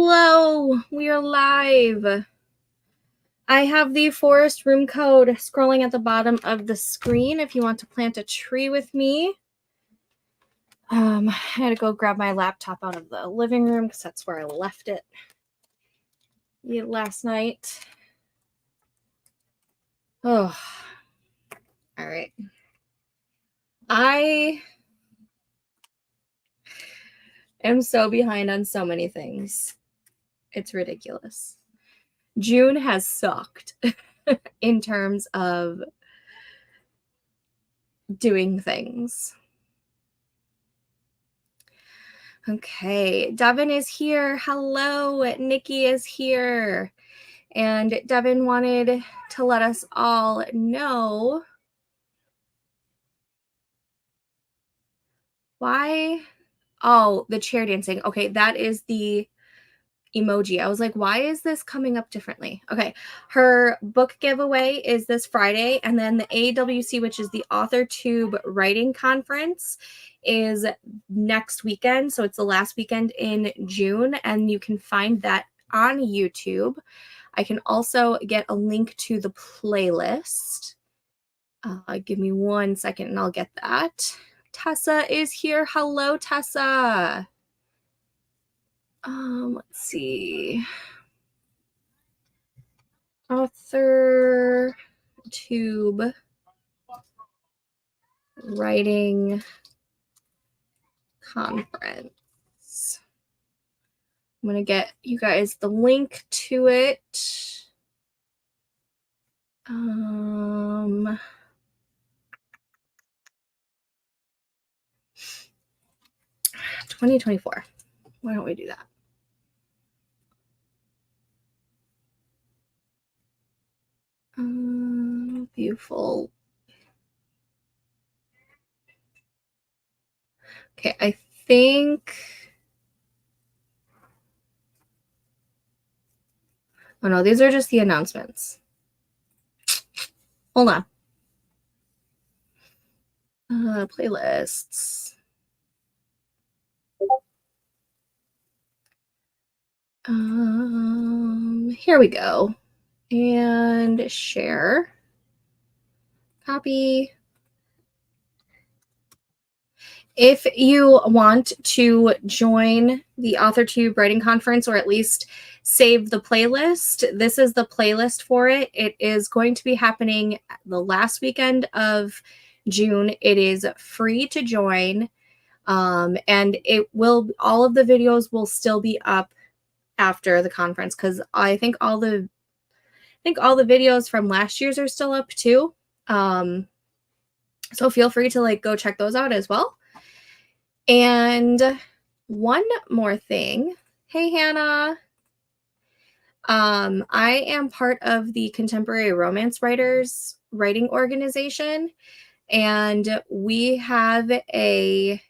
Hello, we are live. I have the forest room code scrolling at the bottom of the screen if you want to plant a tree with me. I had to go grab my laptop out of the living room because that's where I left it last night. Oh, all right. I am so behind on so many things. It's ridiculous. June has sucked in terms of doing things. Okay, Devin is here. Hello, Nikki is here. And Devin wanted to let us all know why. Oh, the chair dancing. Okay, that is the emoji. I was like, why is this coming up differently? Okay, her book giveaway is this Friday, and then the AWC, which is the AuthorTube Writing Conference, is next weekend. So it's the last weekend in June, and you can find that on YouTube. I can also get a link to the playlist. Give me 1 second and I'll get that. Tessa is here. Hello, Tessa. Let's see. AuthorTube Writing Conference. I'm going to get you guys the link to it. 2024. Why don't we do that? Beautiful. Okay, I think. Oh no, these are just the announcements. Hold on. Playlists. Here we go. And share. Copy. If you want to join the AuthorTube Writing Conference, or at least save the playlist, this is the playlist for it. It is going to be happening the last weekend of June. It is free to join, and all of the videos will still be up after the conference, because I think all the videos from last year's are still up too. So feel free to go check those out as well. And one more thing. Hey, Hannah. I am part of the Contemporary Romance Writers Writing Organization, and we have a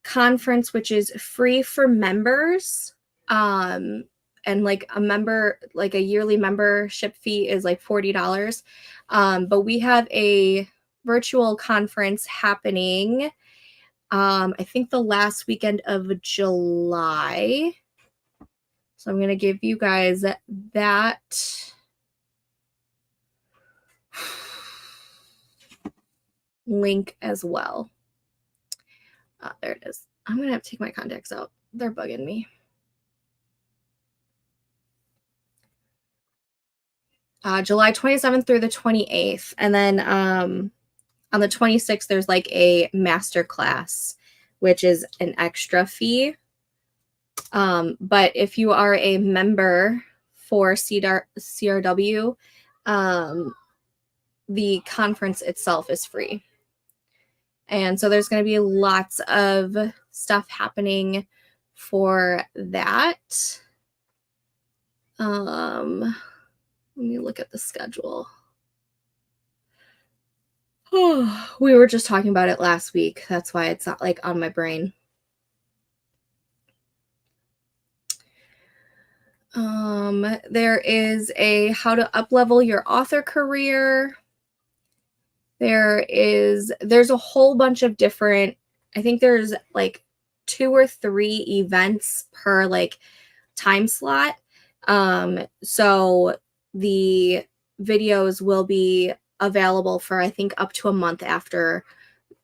conference which is free for members. And a yearly membership fee is $40. But we have a virtual conference happening, I think the last weekend of July. So I'm going to give you guys that link as well. There it is. I'm going to have to take my contacts out. They're bugging me. July 27th through the 28th. And then on the 26th, there's a master class, which is an extra fee. But if you are a member for CRW, the conference itself is free. And so there's going to be lots of stuff happening for that. Let me look at the schedule. Oh, we were just talking about it last week. That's why it's not on my brain. There is a how to up-level your author career. There's a whole bunch of different, I think there's 2 or 3 events per like time slot. So the videos will be available for I think up to a month after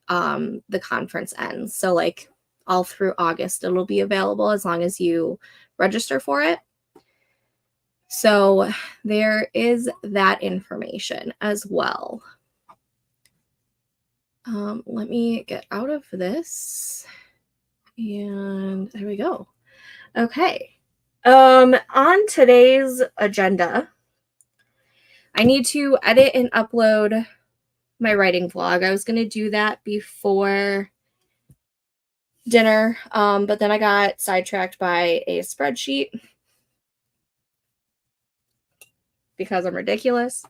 the conference ends. So like all through August it'll be available as long as you register for it. So there is that information as well. Let me get out of this. And there we go. Okay. On today's agenda, I need to edit and upload my writing vlog. I was going to do that before dinner, but then I got sidetracked by a spreadsheet because I'm ridiculous.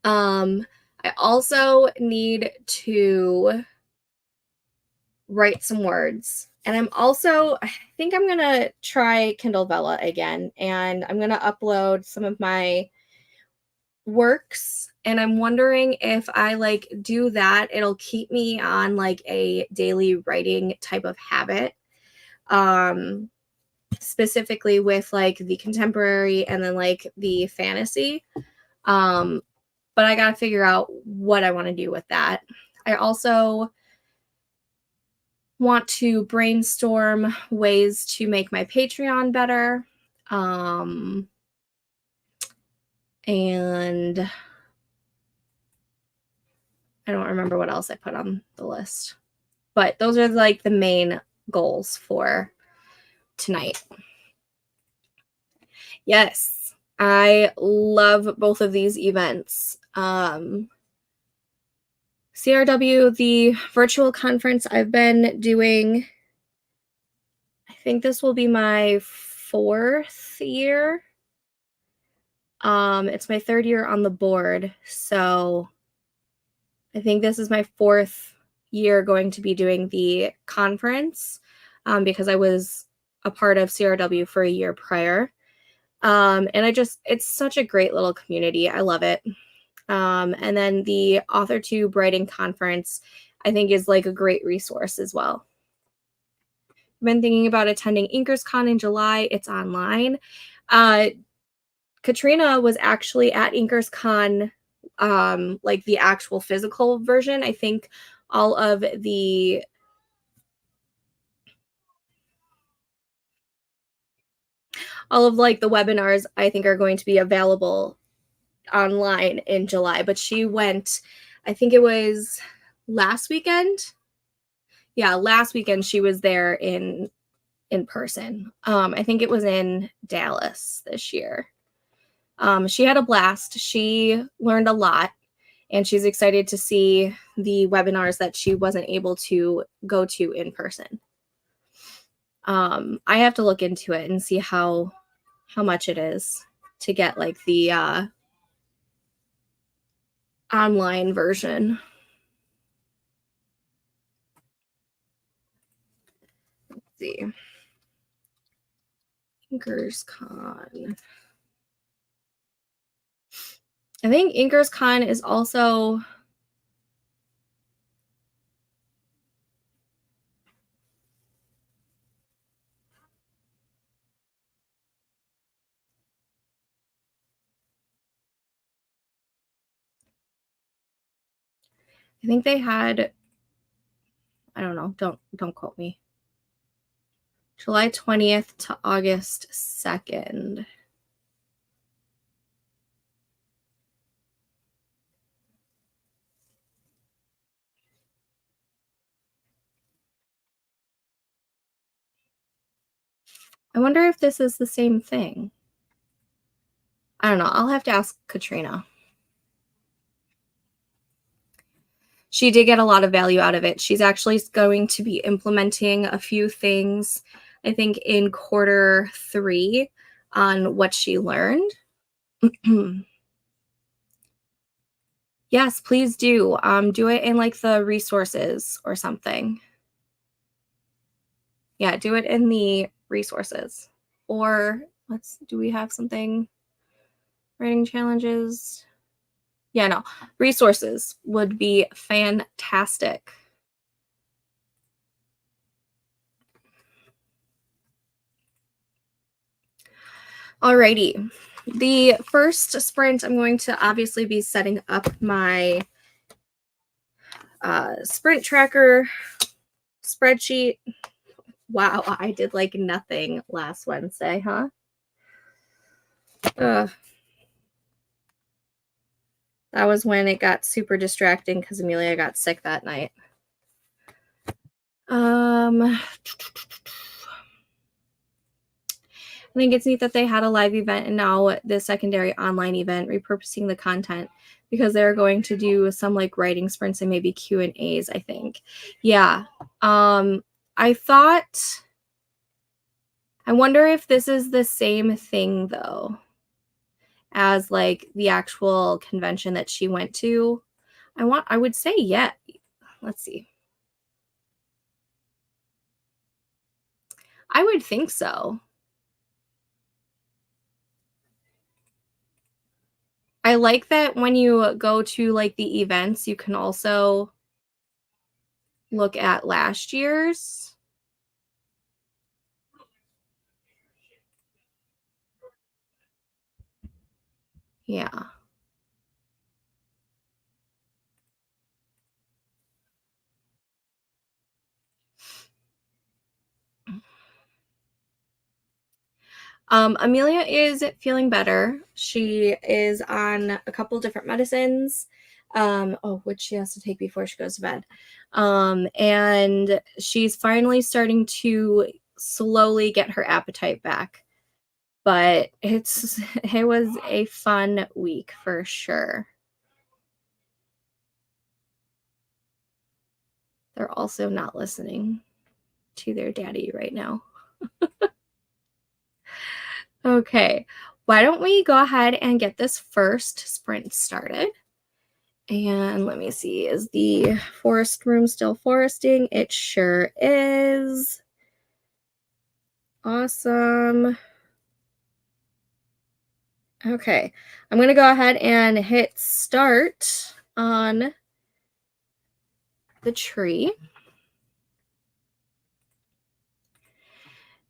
I also need to write some words. And I think I'm going to try Kindle Vella again. And I'm going to upload some of my works. And I'm wondering if I like do that, it'll keep me on like a daily writing type of habit. Specifically with like the contemporary and then like the fantasy. But I got to figure out what I want to do with that. I also want to brainstorm ways to make my Patreon better. And I don't remember what else I put on the list. But those are like the main goals for tonight. Yes, I love both of these events. CRW, the virtual conference I've been doing, I think this will be my 4th year. It's my 3rd year on the board, so I think this is my 4th year going to be doing the conference, because I was a part of CRW for a year prior. And it's such a great little community. I love it. And then the AuthorTube writing conference, I think is like a great resource as well. I've been thinking about attending InkersCon in July. It's online. Katrina was actually at InkersCon, like the actual physical version. I think all of the webinars I think are going to be available online in July, but she went, I think it was last weekend. Yeah, last weekend she was there in person. I think it was in Dallas this year. She had a blast. She learned a lot, and she's excited to see the webinars that she wasn't able to go to in person. I have to look into it and see how much it is to get like the online version. Let's see. InkersCon. I think InkersCon is also I think they had, I don't know, don't quote me. July 20th to August 2nd. I wonder if this is the same thing. I don't know. I'll have to ask Katrina. She did get a lot of value out of it. She's actually going to be implementing a few things, I think, in Q3 on what she learned. Yes, please do. Do it in like the resources or something. Yeah, do it in the resources. Or do we have something? Writing challenges. Yeah, no. Resources would be fantastic. Alrighty. The first sprint, I'm going to obviously be setting up my sprint tracker spreadsheet. Wow, I did like nothing last Wednesday, huh? Ugh. That was when it got super distracting because Amelia got sick that night. I think it's neat that they had a live event and now the secondary online event, repurposing the content because they're going to do some like writing sprints and maybe Q&As, I think. Yeah. I thought, I wonder if this is the same thing though as like the actual convention that she went to. I would say yeah. Let's see. I would think so. I like that when you go to like the events, you can also look at last year's. Yeah. Amelia is feeling better. She is on a couple different medicines, which she has to take before she goes to bed. And she's finally starting to slowly get her appetite back. But it was a fun week for sure. They're also not listening to their daddy right now. Okay, why don't we go ahead and get this first sprint started? And let me see, is the forest room still foresting? It sure is. Awesome. Okay, I'm going to go ahead and hit start on the tree.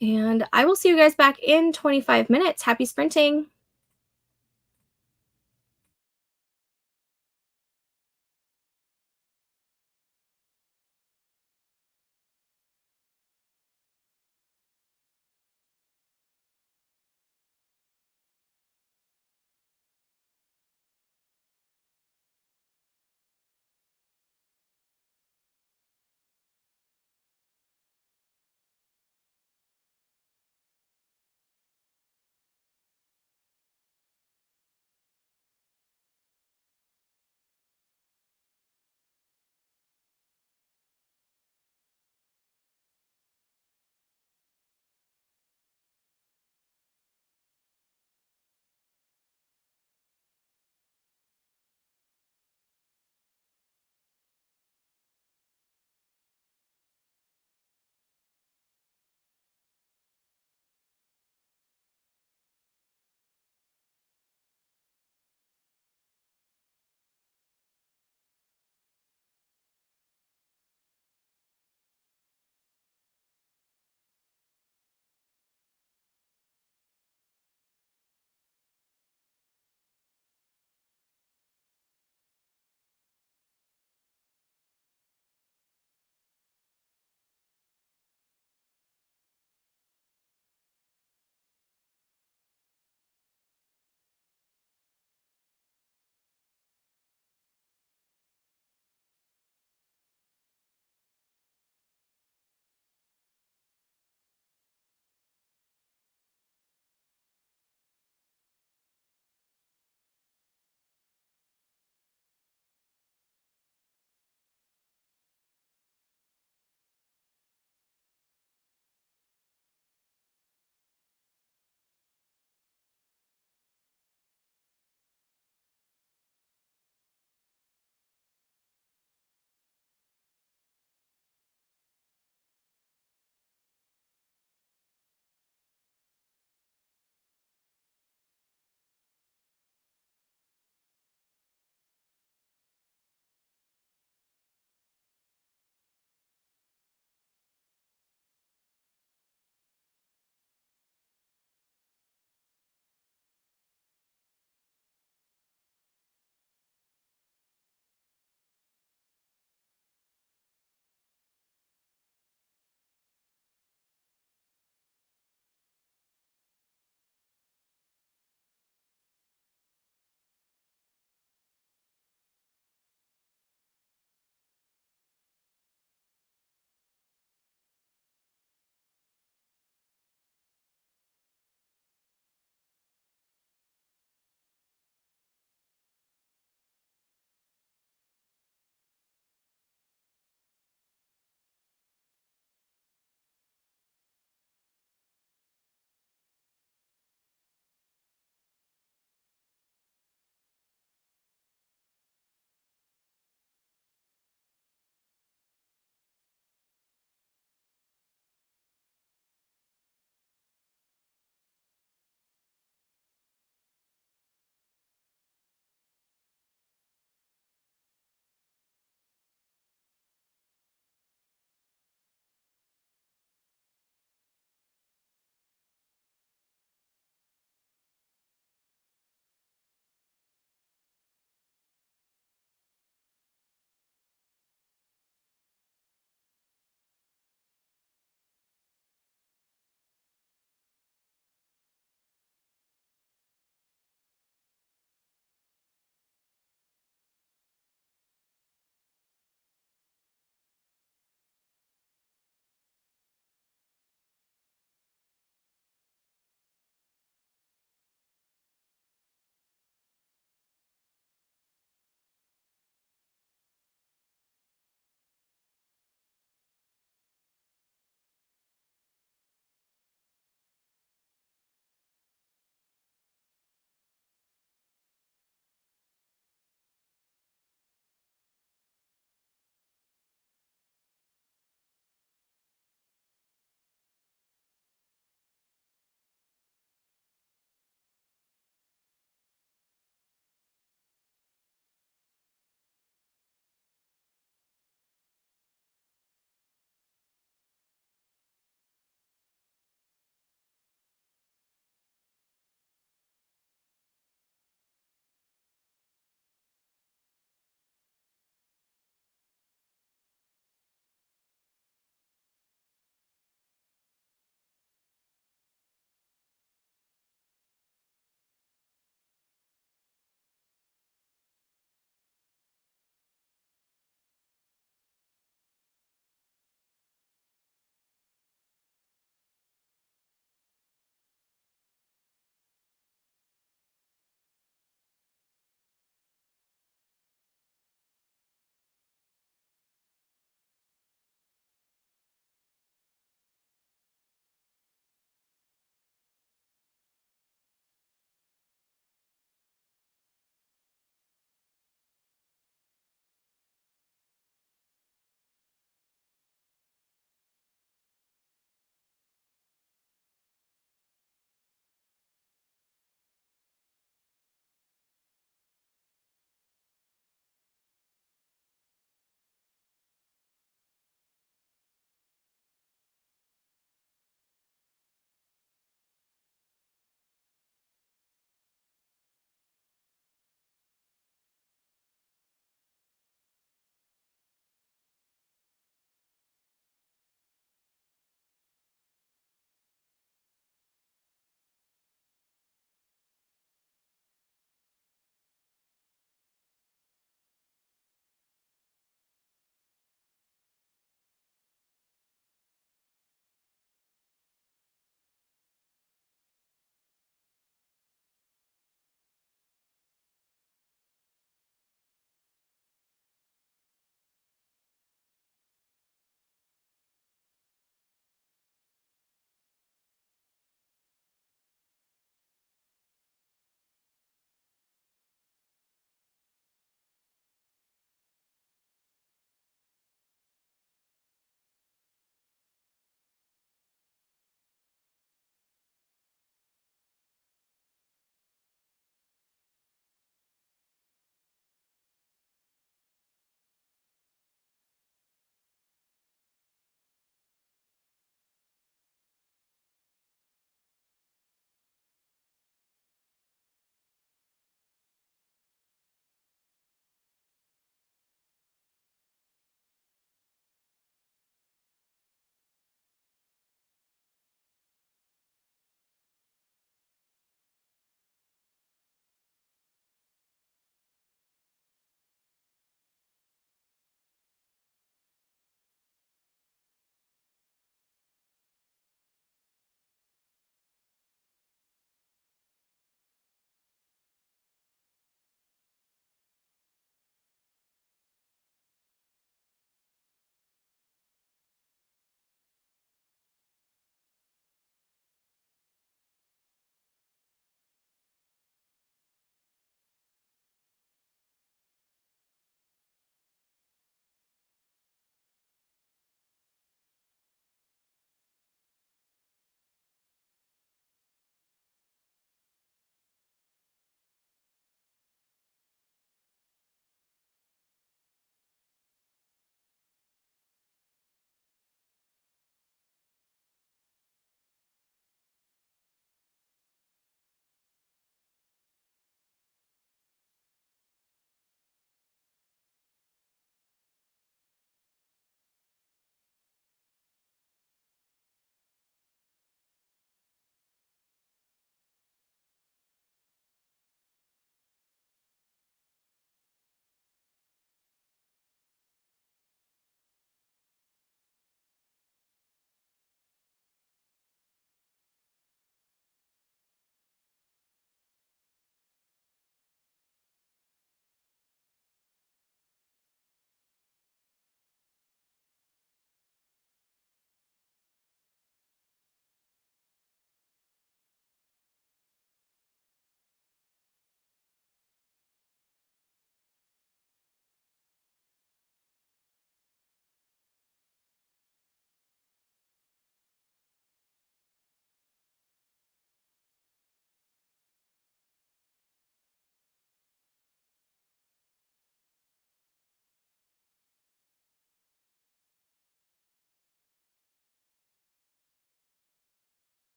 And I will see you guys back in 25 minutes. Happy sprinting.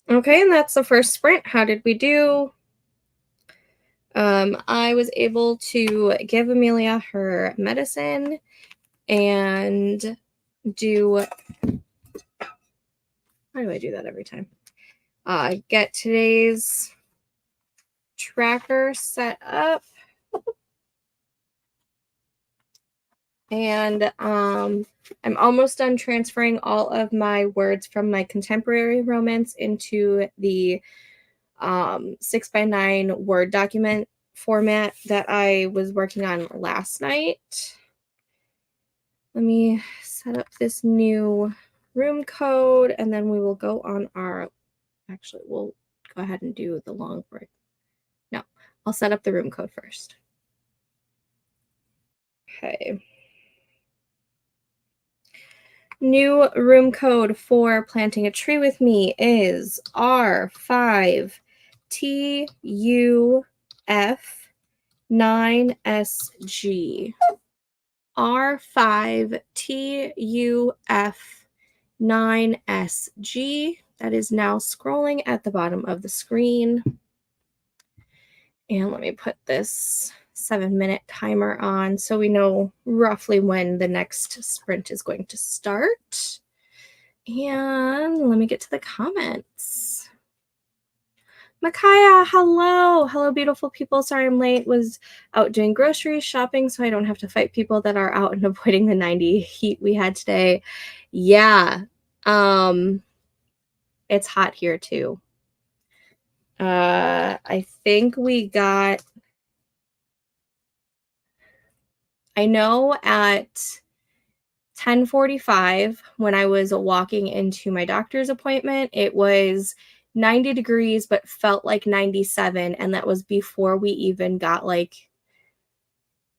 Okay, and that's the first sprint. How did we do? I was able to give Amelia her medicine and do, how do I do that every time? Get today's tracker set up. And I'm almost done transferring all of my words from my contemporary romance into the 6x9 Word document format that I was working on last night. Let me set up this new room code and then we will go on our, actually, we'll go ahead and do the long break. No, I'll set up the room code first. Okay. New room code for planting a tree with me is R5TUF9SG. R5TUF9SG. That is now scrolling at the bottom of the screen. And let me put this 7-minute timer on so we know roughly when the next sprint is going to start. And let me get to the comments. Micaiah, hello. Hello, beautiful people. Sorry I'm late. Was out doing grocery shopping so I don't have to fight people that are out and avoiding the 90 heat we had today. Yeah. It's hot here too. I think we got, I know at 10:45 when I was walking into my doctor's appointment, it was 90 degrees but felt like 97, and that was before we even got like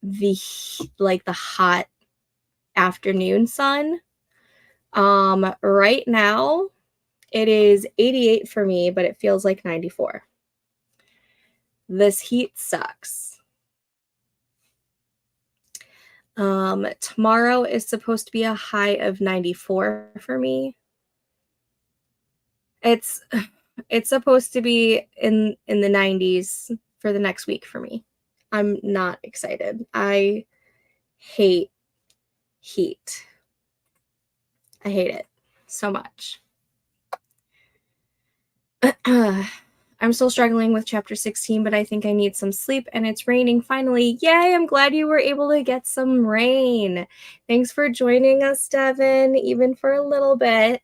the hot afternoon sun. Right now it is 88 for me, but it feels like 94. This heat sucks. Tomorrow is supposed to be a high of 94 for me. It's supposed to be in the 90s for the next week for me. I'm not excited. I hate heat. I hate it so much. I'm still struggling with chapter 16, but I think I need some sleep, and it's raining finally. Yay, I'm glad you were able to get some rain. Thanks for joining us, Devin, even for a little bit.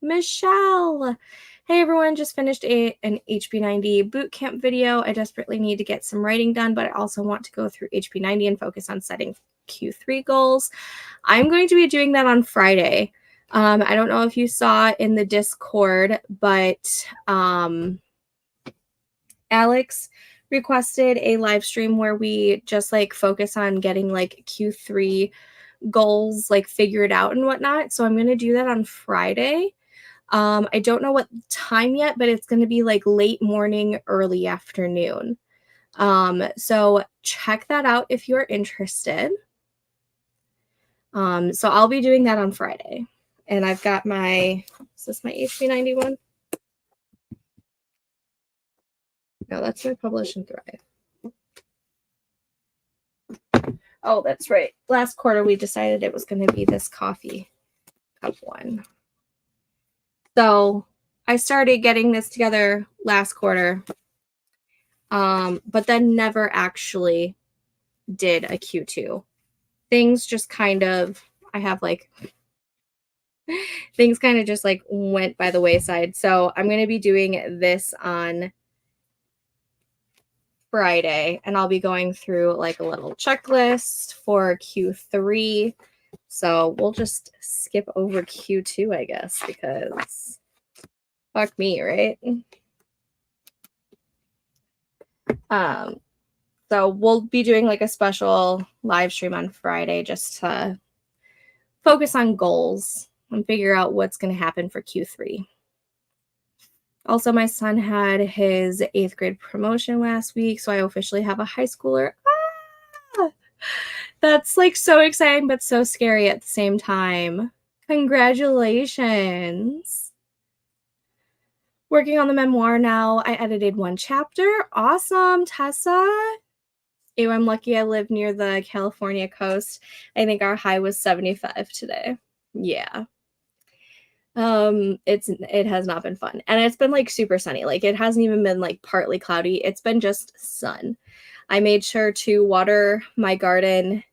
Michelle. Hey everyone, just finished an HB90 bootcamp video. I desperately need to get some writing done, but I also want to go through HB90 and focus on setting Q3 goals. I'm going to be doing that on Friday. I don't know if you saw in the Discord, but Alex requested a live stream where we just like focus on getting like Q3 goals like figured out and whatnot. So I'm going to do that on Friday. I don't know what time yet, but it's going to be like late morning, early afternoon. So check that out if you're interested. So I'll be doing that on Friday. And I've got my, is this my HB90 one? No, that's my Publish and Thrive. Oh, that's right. Last quarter, we decided it was going to be this coffee cup one. So I started getting this together last quarter, but then never actually did a Q2. Things just kind of, I have like, things kind of just like went by the wayside. So I'm going to be doing this on Friday, and I'll be going through like a little checklist for Q3. So we'll just skip over Q2, I guess, because fuck me, right? So we'll be doing like a special live stream on Friday just to focus on goals and figure out what's going to happen for Q3. Also, my son had his 8th grade promotion last week, so I officially have a high schooler. Ah! That's like so exciting, but so scary at the same time. Congratulations. Working on the memoir now. I edited 1 chapter. Awesome, Tessa. Ew, I'm lucky I live near the California coast. I think our high was 75 today. Yeah. It has not been fun. And it's been like super sunny. Like it hasn't even been like partly cloudy. It's been just sun. I made sure to water my garden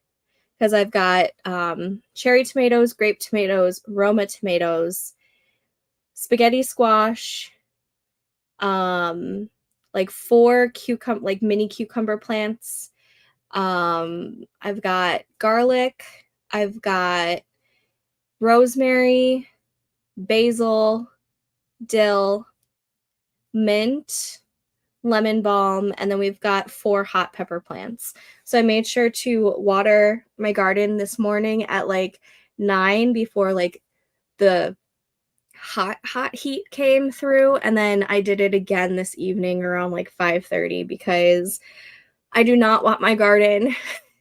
because I've got cherry tomatoes, grape tomatoes, Roma tomatoes, spaghetti squash, like 4 like mini cucumber plants. I've got garlic, I've got rosemary, basil, dill, mint, lemon balm, and then we've got 4 hot pepper plants. So I made sure to water my garden this morning at like 9 before like the hot heat came through, and then I did it again this evening around like 5:30 because I do not want my garden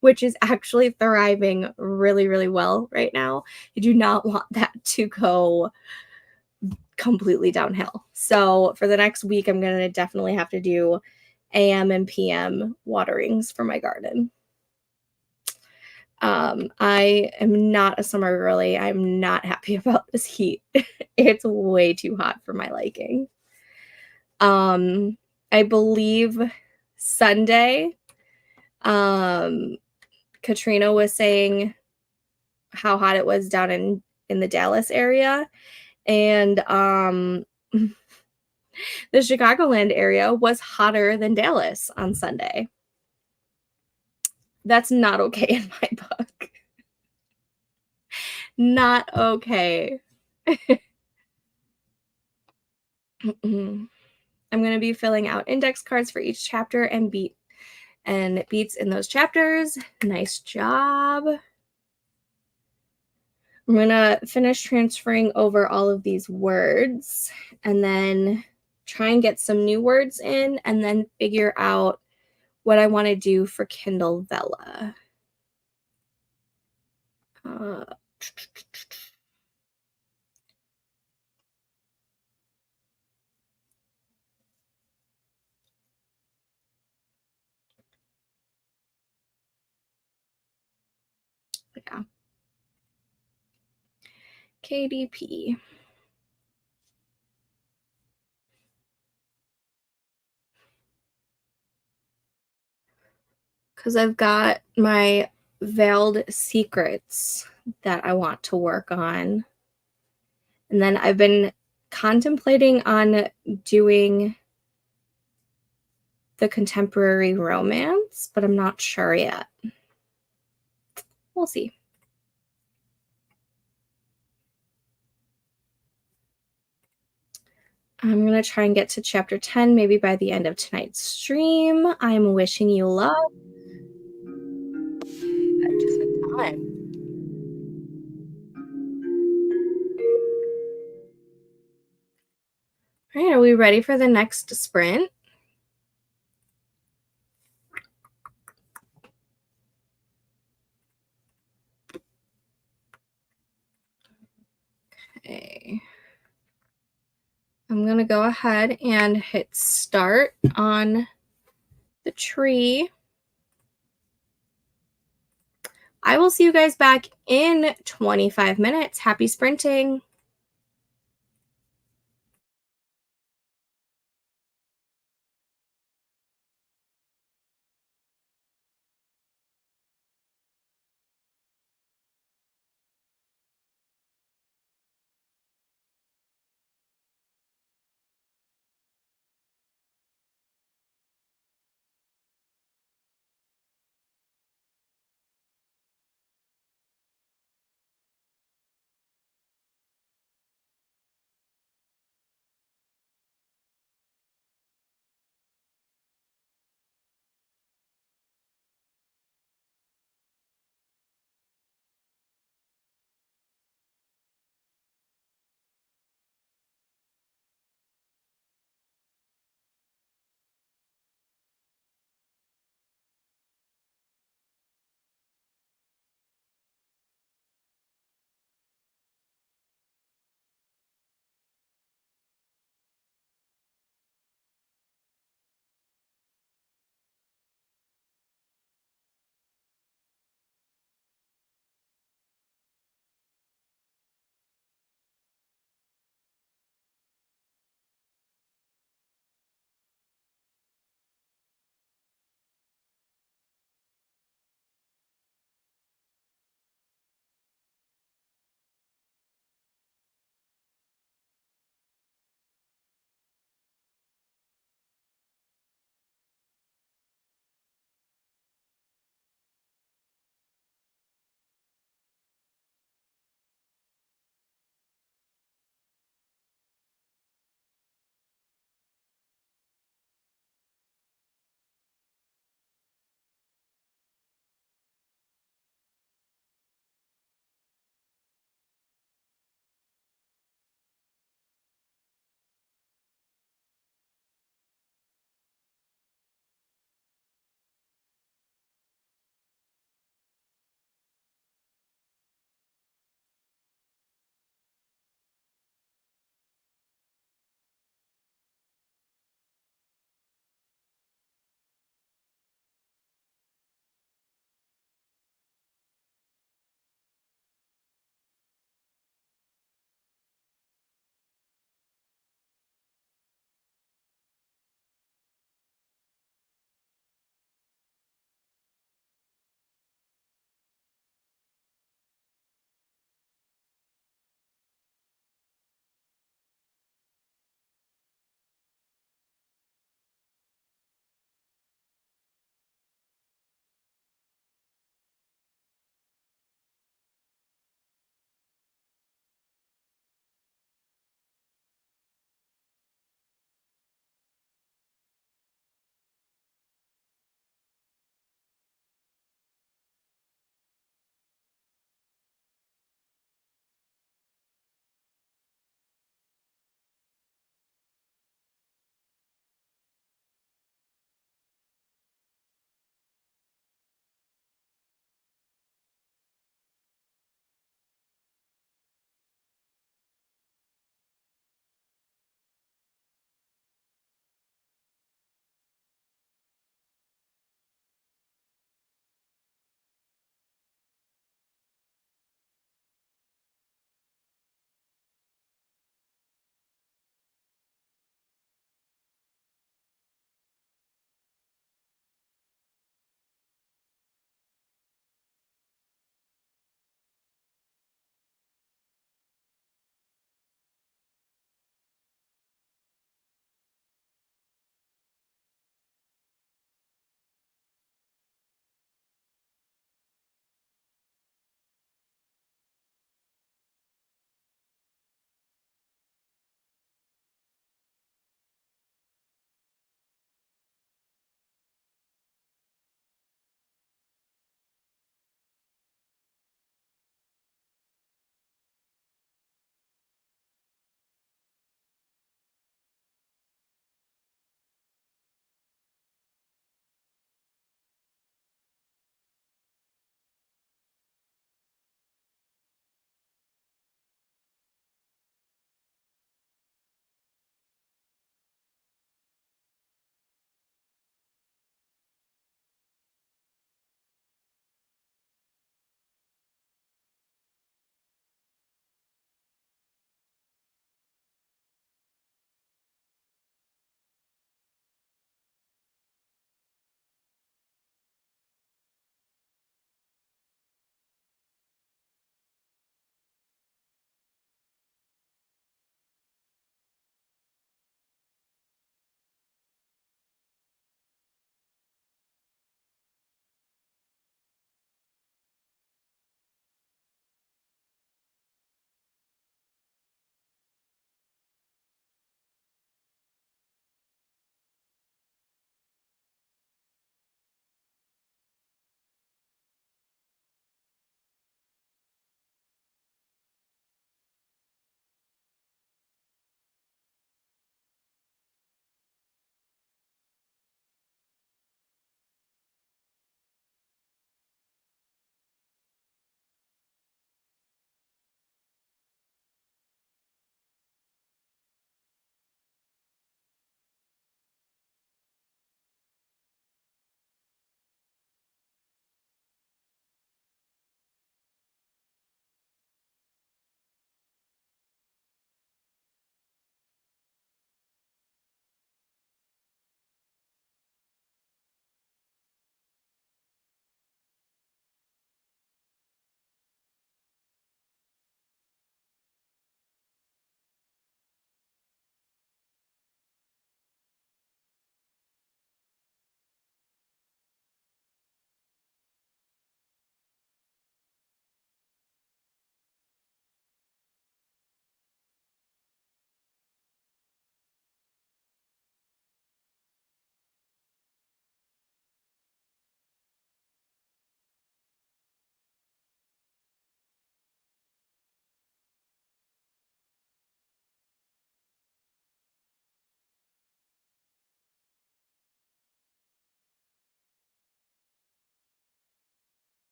which is actually thriving really, really well right now. I do not want that to go completely downhill. So for the next week, I'm going to definitely have to do AM and PM waterings for my garden. I am not a summer girly. I'm not happy about this heat. It's way too hot for my liking. I believe Sunday, Katrina was saying how hot it was down in the Dallas area, and the Chicagoland area was hotter than Dallas on Sunday. That's not okay in my book. Not okay. I'm going to be filling out index cards for each chapter and beats in those chapters. Nice job. I'm going to finish transferring over all of these words and then try and get some new words in and then figure out what I want to do for Kindle Vella. Yeah. KDP. Because I've got my veiled secrets that I want to work on. And then I've been contemplating on doing the contemporary romance, but I'm not sure yet. We'll see. I'm going to try and get to chapter 10 maybe by the end of tonight's stream. I'm wishing you luck. Just in time. All right, are we ready for the next sprint? Okay. I'm going to go ahead and hit start on the tree. I will see you guys back in 25 minutes. Happy sprinting.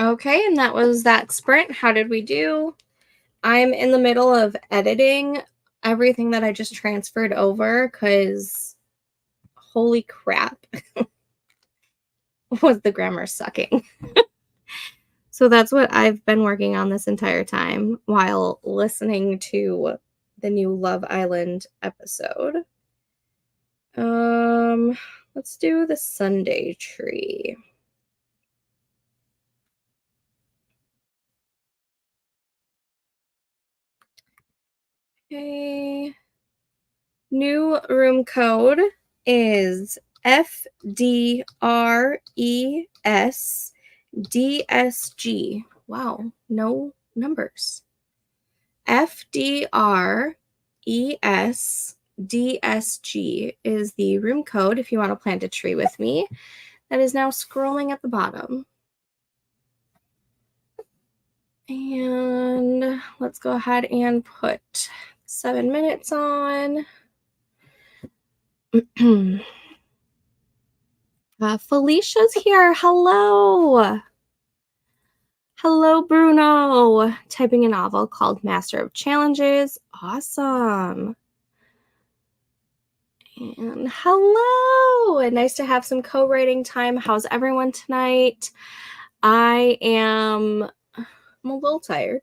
Okay, and that was that sprint. How did we do? I'm in the middle of editing everything that I just transferred over because holy crap, was the grammar sucking. So that's what I've been working on this entire time while listening to the new Love Island episode. Let's do the Sunday tree. Okay. New room code is FDRESDSG. Wow, no numbers. FDRESDSG is the room code if you want to plant a tree with me. That is now scrolling at the bottom. And let's go ahead and put 7 minutes on. Felicia's here. Hello. Hello, Bruno. Typing a novel called Master of Challenges. Awesome. And hello. And nice to have some co-writing time. How's everyone tonight? I'm a little tired.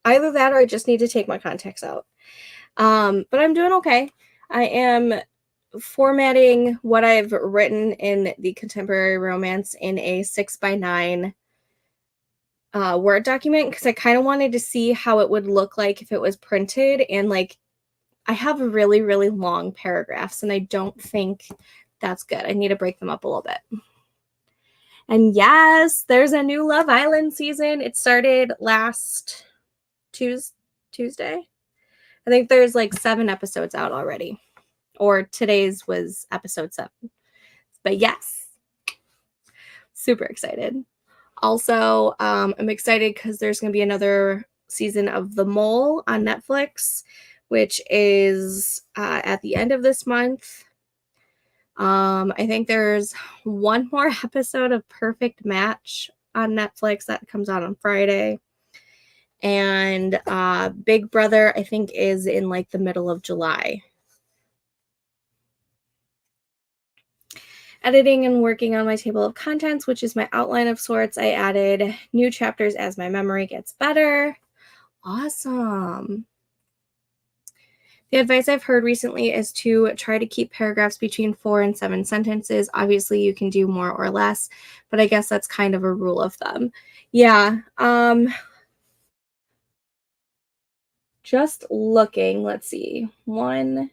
Either that or I just need to take my contacts out. But I'm doing okay. I am formatting what I've written in the contemporary romance in a 6x9 Word document because I kind of wanted to see how it would look like if it was printed. And like, I have really, really long paragraphs and I don't think that's good. I need to break them up a little bit. And yes, there's a new Love Island season. It started last Tuesday. I think there's like 7 episodes out already. Or today's was episode 7. But yes, super excited. Also, I'm excited because there's going to be another season of The Mole on Netflix, which is at the end of this month. I think there's one more episode of Perfect Match on Netflix that comes out on Friday. And Big Brother, I think, is in like the middle of July. Editing and working on my table of contents, which is my outline of sorts. I added new chapters as my memory gets better. Awesome. The advice I've heard recently is to try to keep paragraphs between 4 and 7 sentences. Obviously, you can do more or less, but I guess that's kind of a rule of thumb. Yeah. Just looking, let's see. 1,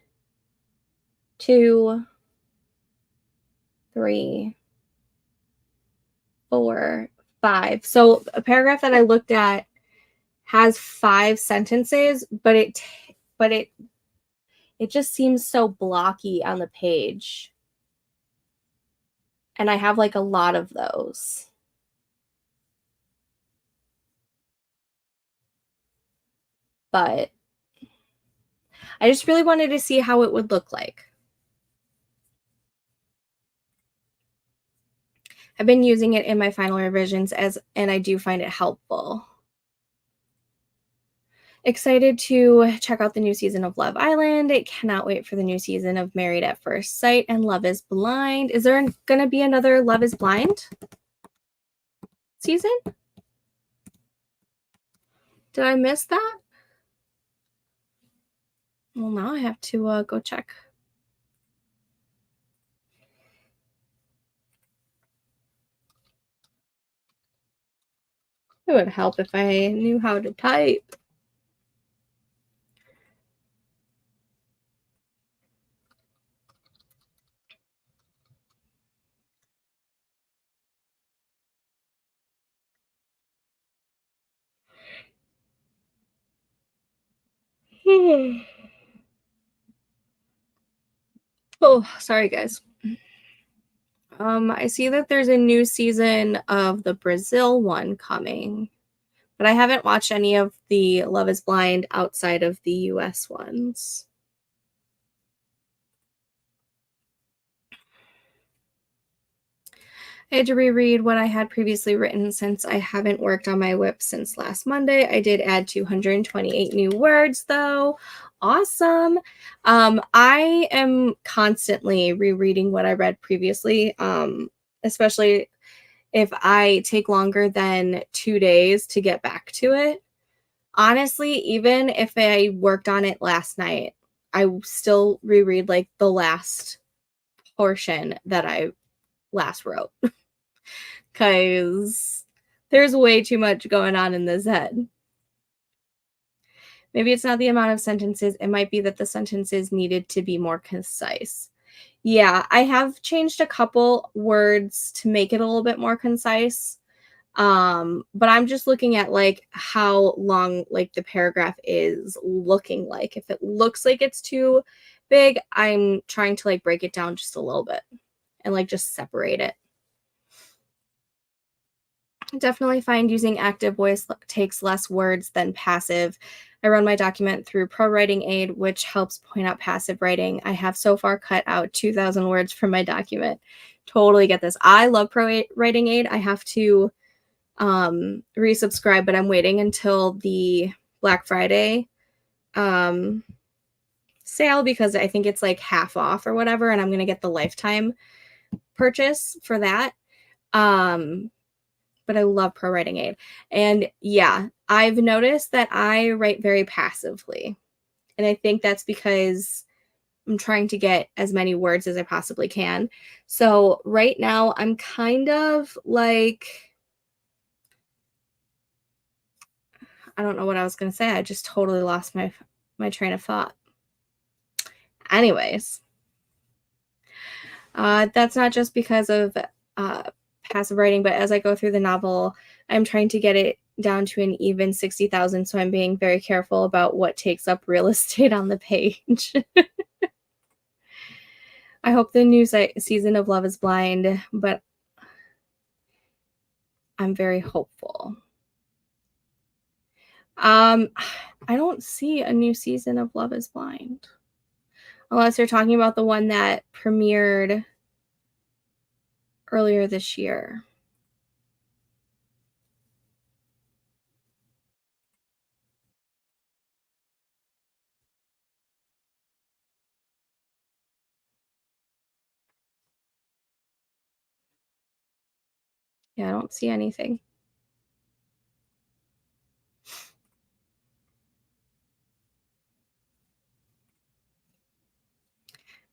2, 3, 4, 5. So a paragraph that I looked at has 5 sentences, but it just seems so blocky on the page. And I have like a lot of those. But I just really wanted to see how it would look like. I've been using it in my final revisions and I do find it helpful. Excited to check out the new season of Love Island. I cannot wait for the new season of Married at First Sight and Love is Blind. Is there going to be another Love is Blind season? Did I miss that? Well, now I have to go check. It would help if I knew how to type. Oh, sorry guys. I see that there's a new season of the Brazil one coming, But I haven't watched any of the Love is Blind outside of the US ones. I had to reread what I had previously written since I haven't worked on my WIP since last Monday. I did add 228 new words, though. Awesome. I am constantly rereading what I read previously, especially if I take longer than 2 days to get back to it. Honestly, even if I worked on it last night, I still reread like the last portion that I last wrote because there's way too much going on in this head. Maybe it's not the amount of sentences, it might be that the sentences needed to be more concise. Yeah, I have changed a couple words to make it a little bit more concise. But I'm just looking at like how long like the paragraph is looking like. If it looks like it's too big, I'm trying to like break it down just a little bit and like just separate it. Definitely find using active voice takes less words than passive. I run my document through Pro Writing Aid, which helps point out passive writing. I have so far cut out 2,000 words from my document. Totally get this. I love Pro Writing Aid. I have to resubscribe, but I'm waiting until the Black Friday sale because I think it's like half off or whatever, and I'm going to get the lifetime purchase for that. But I love Pro Writing Aid. And yeah, I've noticed that I write very passively. And I think that's because I'm trying to get as many words as I possibly can. So right now I'm kind of like, I don't know what I was going to say. I just totally lost my train of thought. Anyways, that's not just because of passive writing, but as I go through the novel, I'm trying to get it down to an even 60,000, so I'm being very careful about what takes up real estate on the page. I hope the new season of Love is Blind, but I'm very hopeful. I don't see a new season of Love is Blind. Unless you're talking about the one that premiered earlier this year. Yeah, I don't see anything.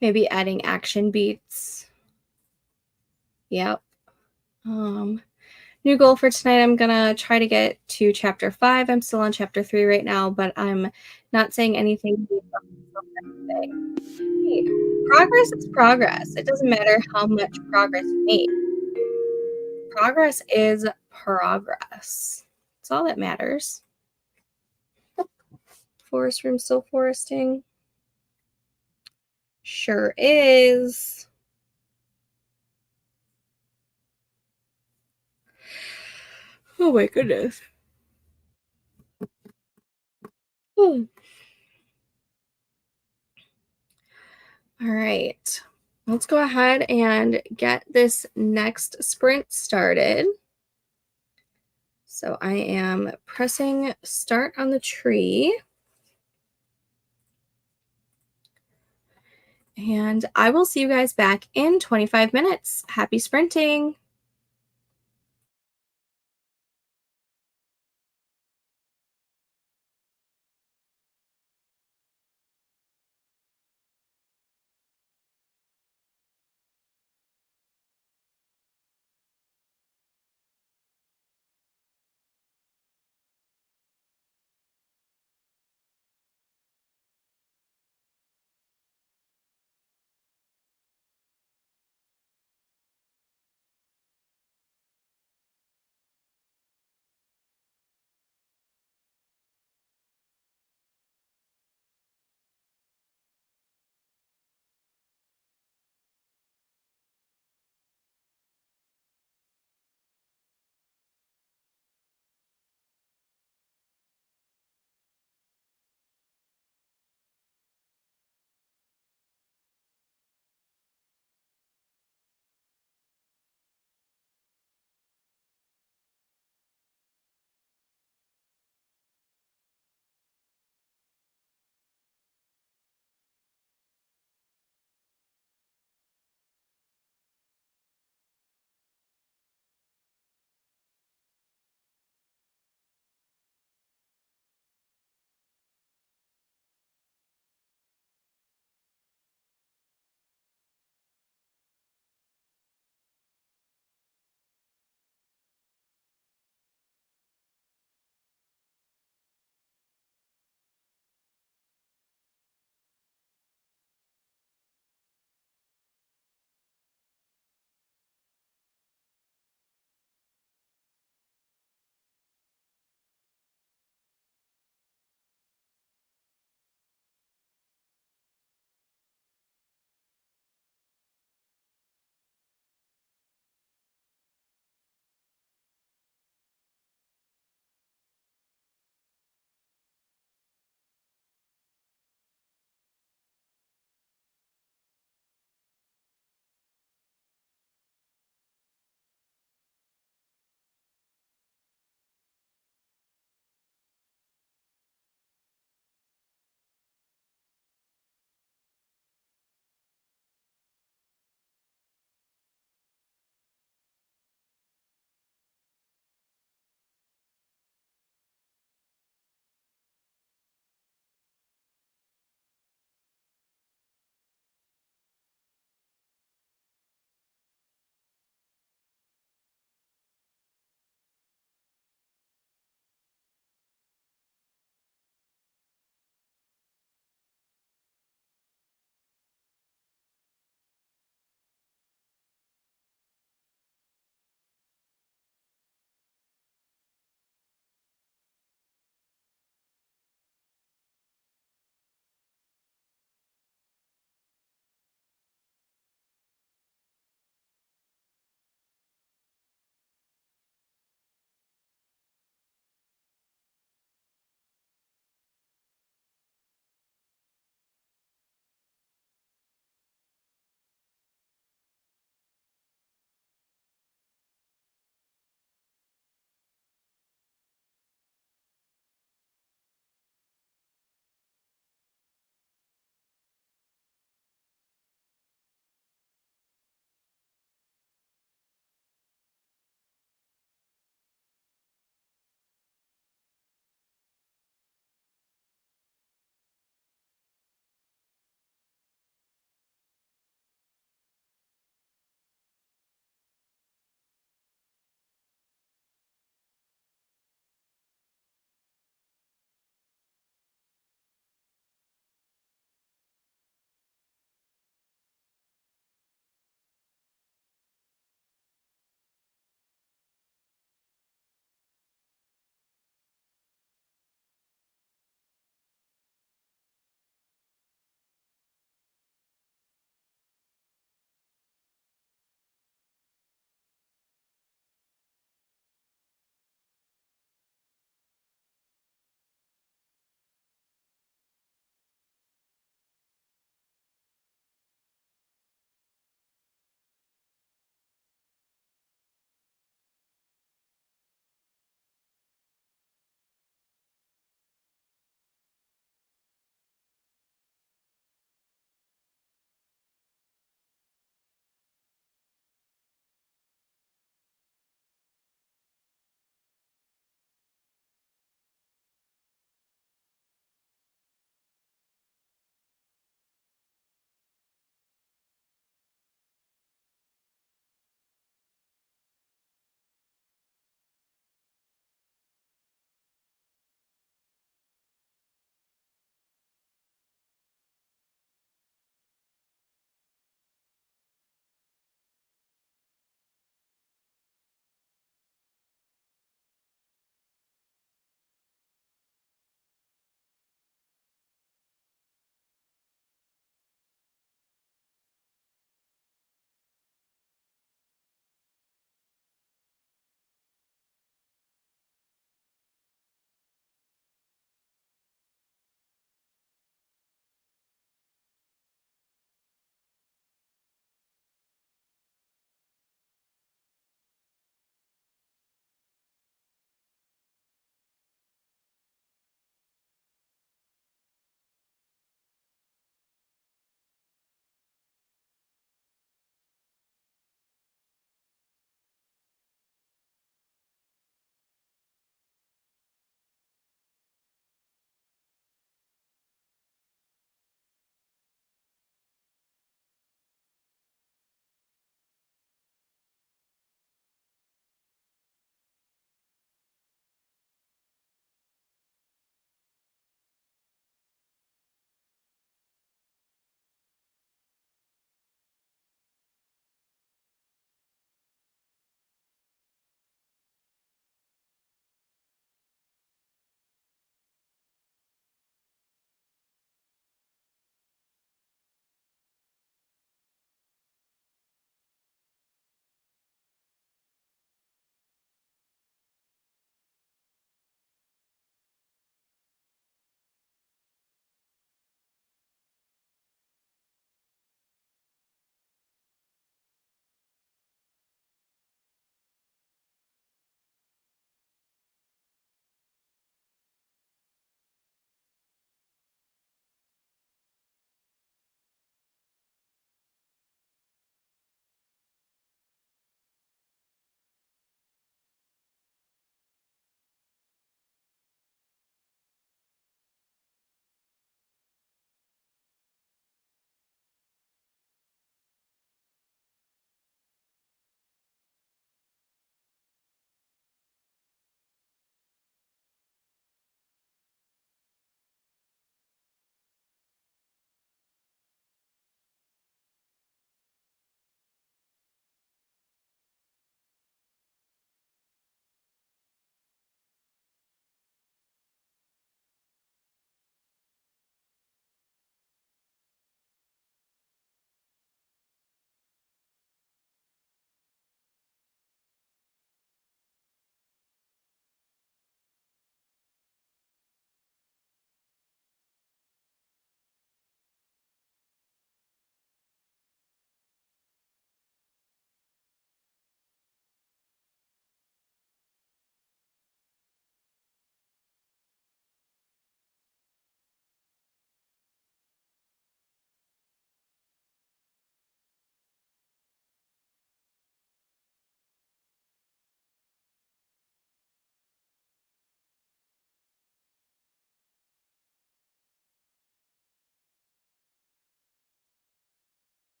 Maybe adding action beats. Yep. New goal for tonight, I'm gonna try to get to chapter 5. I'm still on chapter 3 right now, but I'm not saying anything. Hey, progress is progress. It doesn't matter how much progress you make. Progress is progress. That's all that matters. Forest room still foresting. Sure is. Oh my goodness. All right. Let's go ahead and get this next sprint started. So I am pressing start on the tree. And I will see you guys back in 25 minutes. Happy sprinting.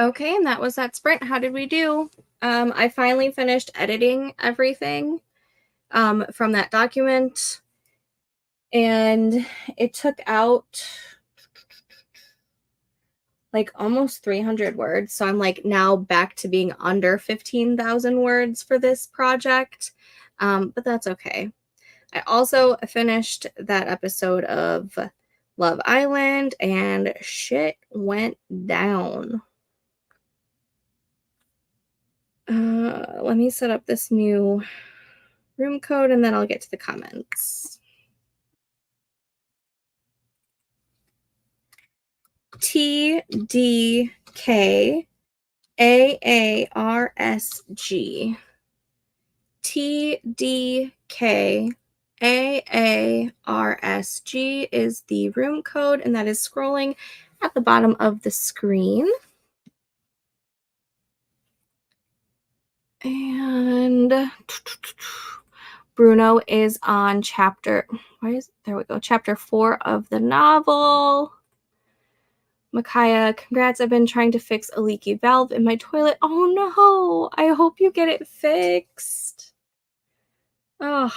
Okay, and that was that sprint. How did we do? I finally finished editing everything from that document, and it took out like almost 300 words. So I'm like now back to being under 15,000 words for this project, but that's okay. I also finished that episode of Love Island, and shit went down. Let me set up this new room code and then I'll get to the comments. TDK AARSG. TDK AARSG is the room code, and that is scrolling at the bottom of the screen. And Bruno is on chapter 4 of the novel. Micaiah, congrats. I've been trying to fix a leaky valve in my toilet. Oh no, I hope you get it fixed. Oh,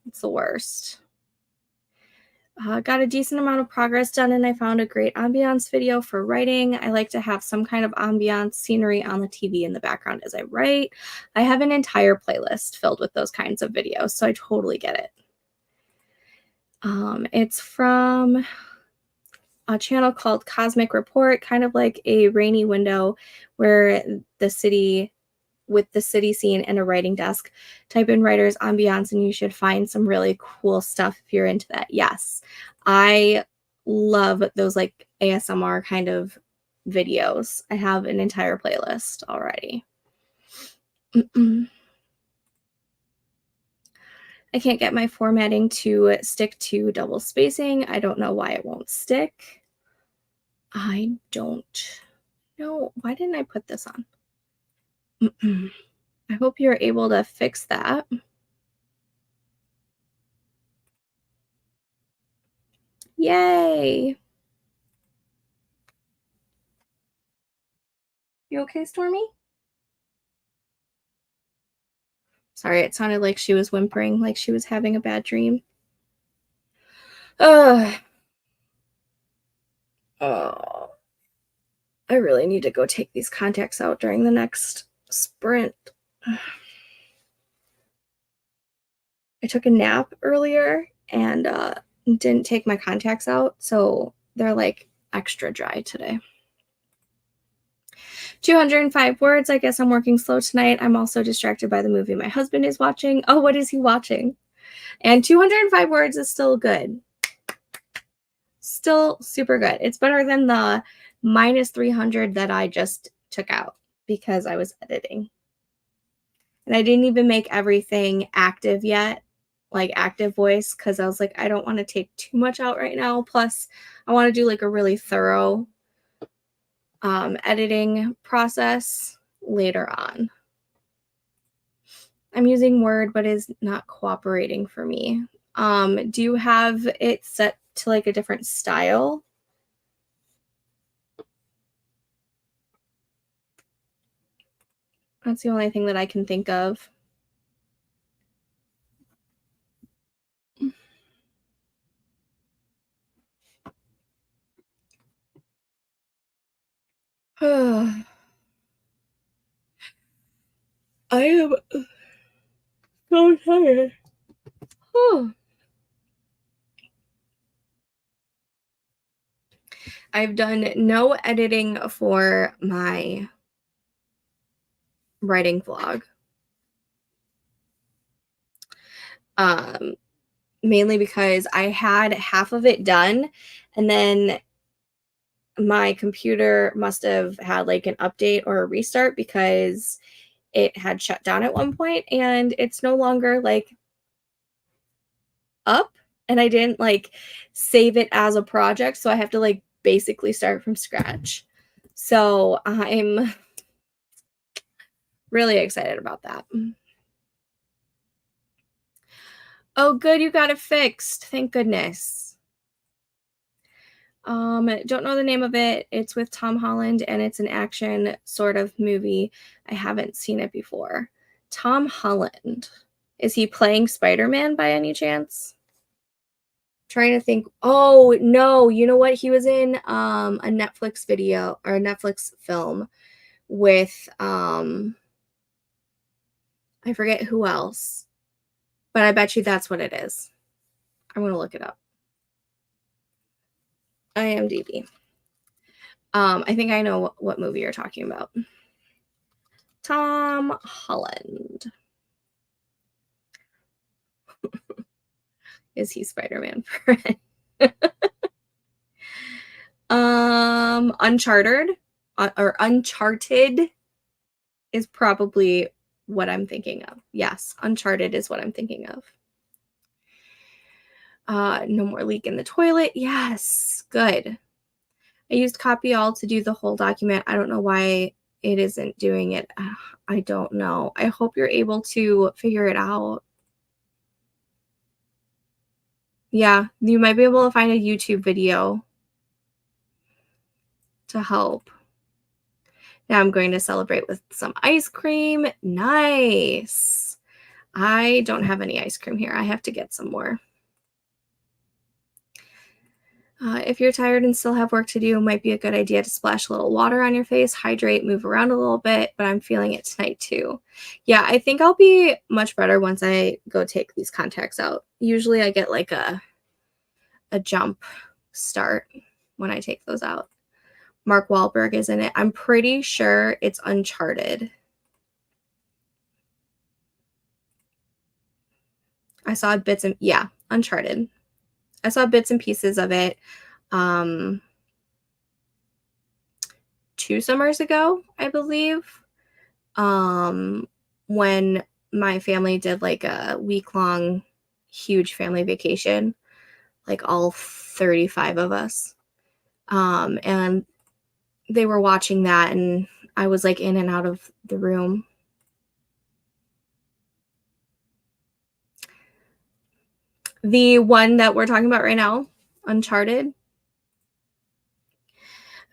it's the worst. Got a decent amount of progress done, and I found a great ambiance video for writing. I like to have some kind of ambiance scenery on the TV in the background as I write. I have an entire playlist filled with those kinds of videos, so I totally get it. It's from a channel called Cosmic Report, kind of like a rainy window where the city, with the city scene and a writing desk. Type in writer's ambiance and you should find some really cool stuff if you're into that. Yes, I love those like ASMR kind of videos. I have an entire playlist already. I can't get my formatting to stick to double spacing. I don't know why it won't stick. I don't know. Why didn't I put this on? I hope you're able to fix that. Yay! You okay, Stormy? Sorry, it sounded like she was whimpering, like she was having a bad dream. Oh, I really need to go take these contacts out during the next sprint. I took a nap earlier and didn't take my contacts out, so they're like extra dry today. 205 words. I guess I'm working slow tonight. I'm also distracted by the movie my husband is watching. Oh, what is he watching? And 205 words is still good. Still super good. It's better than the minus 300 that I just took out because I was editing. And I didn't even make everything active yet, like active voice, because I was like, I don't want to take too much out right now. Plus, I want to do like a really thorough editing process later on. I'm using Word, but it's not cooperating for me. Do you have it set to like a different style? That's the only thing that I can think of. I am so tired. I've done no editing for my writing vlog. Mainly because I had half of it done and then my computer must have had like an update or a restart because it had shut down at one point and it's no longer like up, and I didn't like save it as a project, so I have to like basically start from scratch. So I'm really excited about that. Oh, good, you got it fixed. Thank goodness. Don't know the name of it. It's with Tom Holland and it's an action sort of movie. I haven't seen it before. Tom Holland. Is he playing Spider-Man by any chance? Trying to think. Oh, no, you know what? He was in a Netflix video or a Netflix film with I forget who else. But I bet you that's what it is. I'm gonna look it up. IMDb. I think I know what movie you're talking about. Tom Holland. Is he Spider-Man? Uncharted or Uncharted is probably what I'm thinking of. Yes, Uncharted is what I'm thinking of. No more leak in the toilet. Yes, good. I used copy all to do the whole document. I don't know why it isn't doing it. I don't know. I hope you're able to figure it out. Yeah, you might be able to find a YouTube video to help. Now I'm going to celebrate with some ice cream. Nice. I don't have any ice cream here. I have to get some more. If you're tired and still have work to do, it might be a good idea to splash a little water on your face, hydrate, move around a little bit, but I'm feeling it tonight too. Yeah, I think I'll be much better once I go take these contacts out. Usually I get like a jump start when I take those out. Mark Wahlberg is in it. I'm pretty sure it's Uncharted. I saw bits and yeah, Uncharted. I saw bits and pieces of it 2 summers ago, I believe. When my family did like a week-long huge family vacation, like all 35 of us. And they were watching that and I was like in and out of the room. The one that we're talking about right now, Uncharted.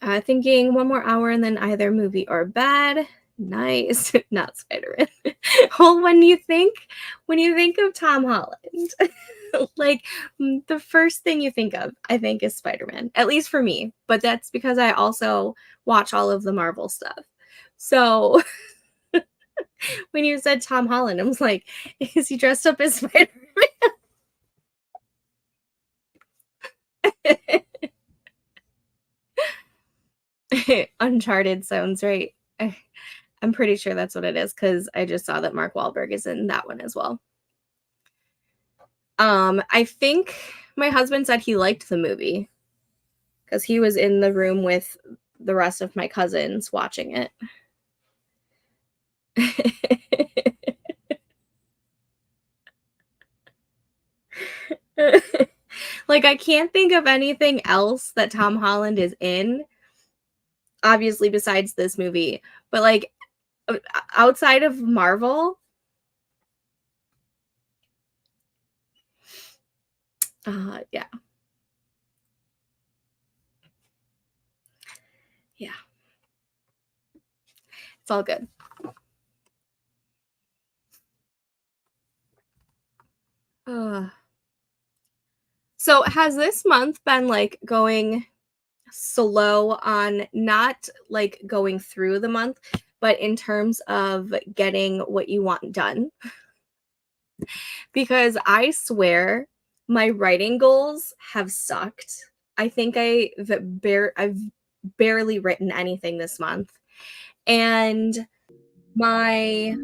Thinking 1 more hour and then either movie or bed. Nice. Not Spider-Man. Well, when you think of Tom Holland, like the first thing you think of, I think, is Spider-Man. At least for me. But that's because I also watch all of the Marvel stuff. So when you said Tom Holland, I was like, is he dressed up as Spider-Man? Uncharted sounds right. I'm pretty sure that's what it is because I just saw that Mark Wahlberg is in that one as well. I think my husband said he liked the movie because he was in the room with the rest of my cousins watching it. Like, I can't think of anything else that Tom Holland is in, obviously, besides this movie. But, like, outside of Marvel, yeah. Yeah. It's all good. So has this month been, like, going slow on not, like, going through the month, but in terms of getting what you want done? Because I swear my writing goals have sucked. I think I've barely written anything this month, and my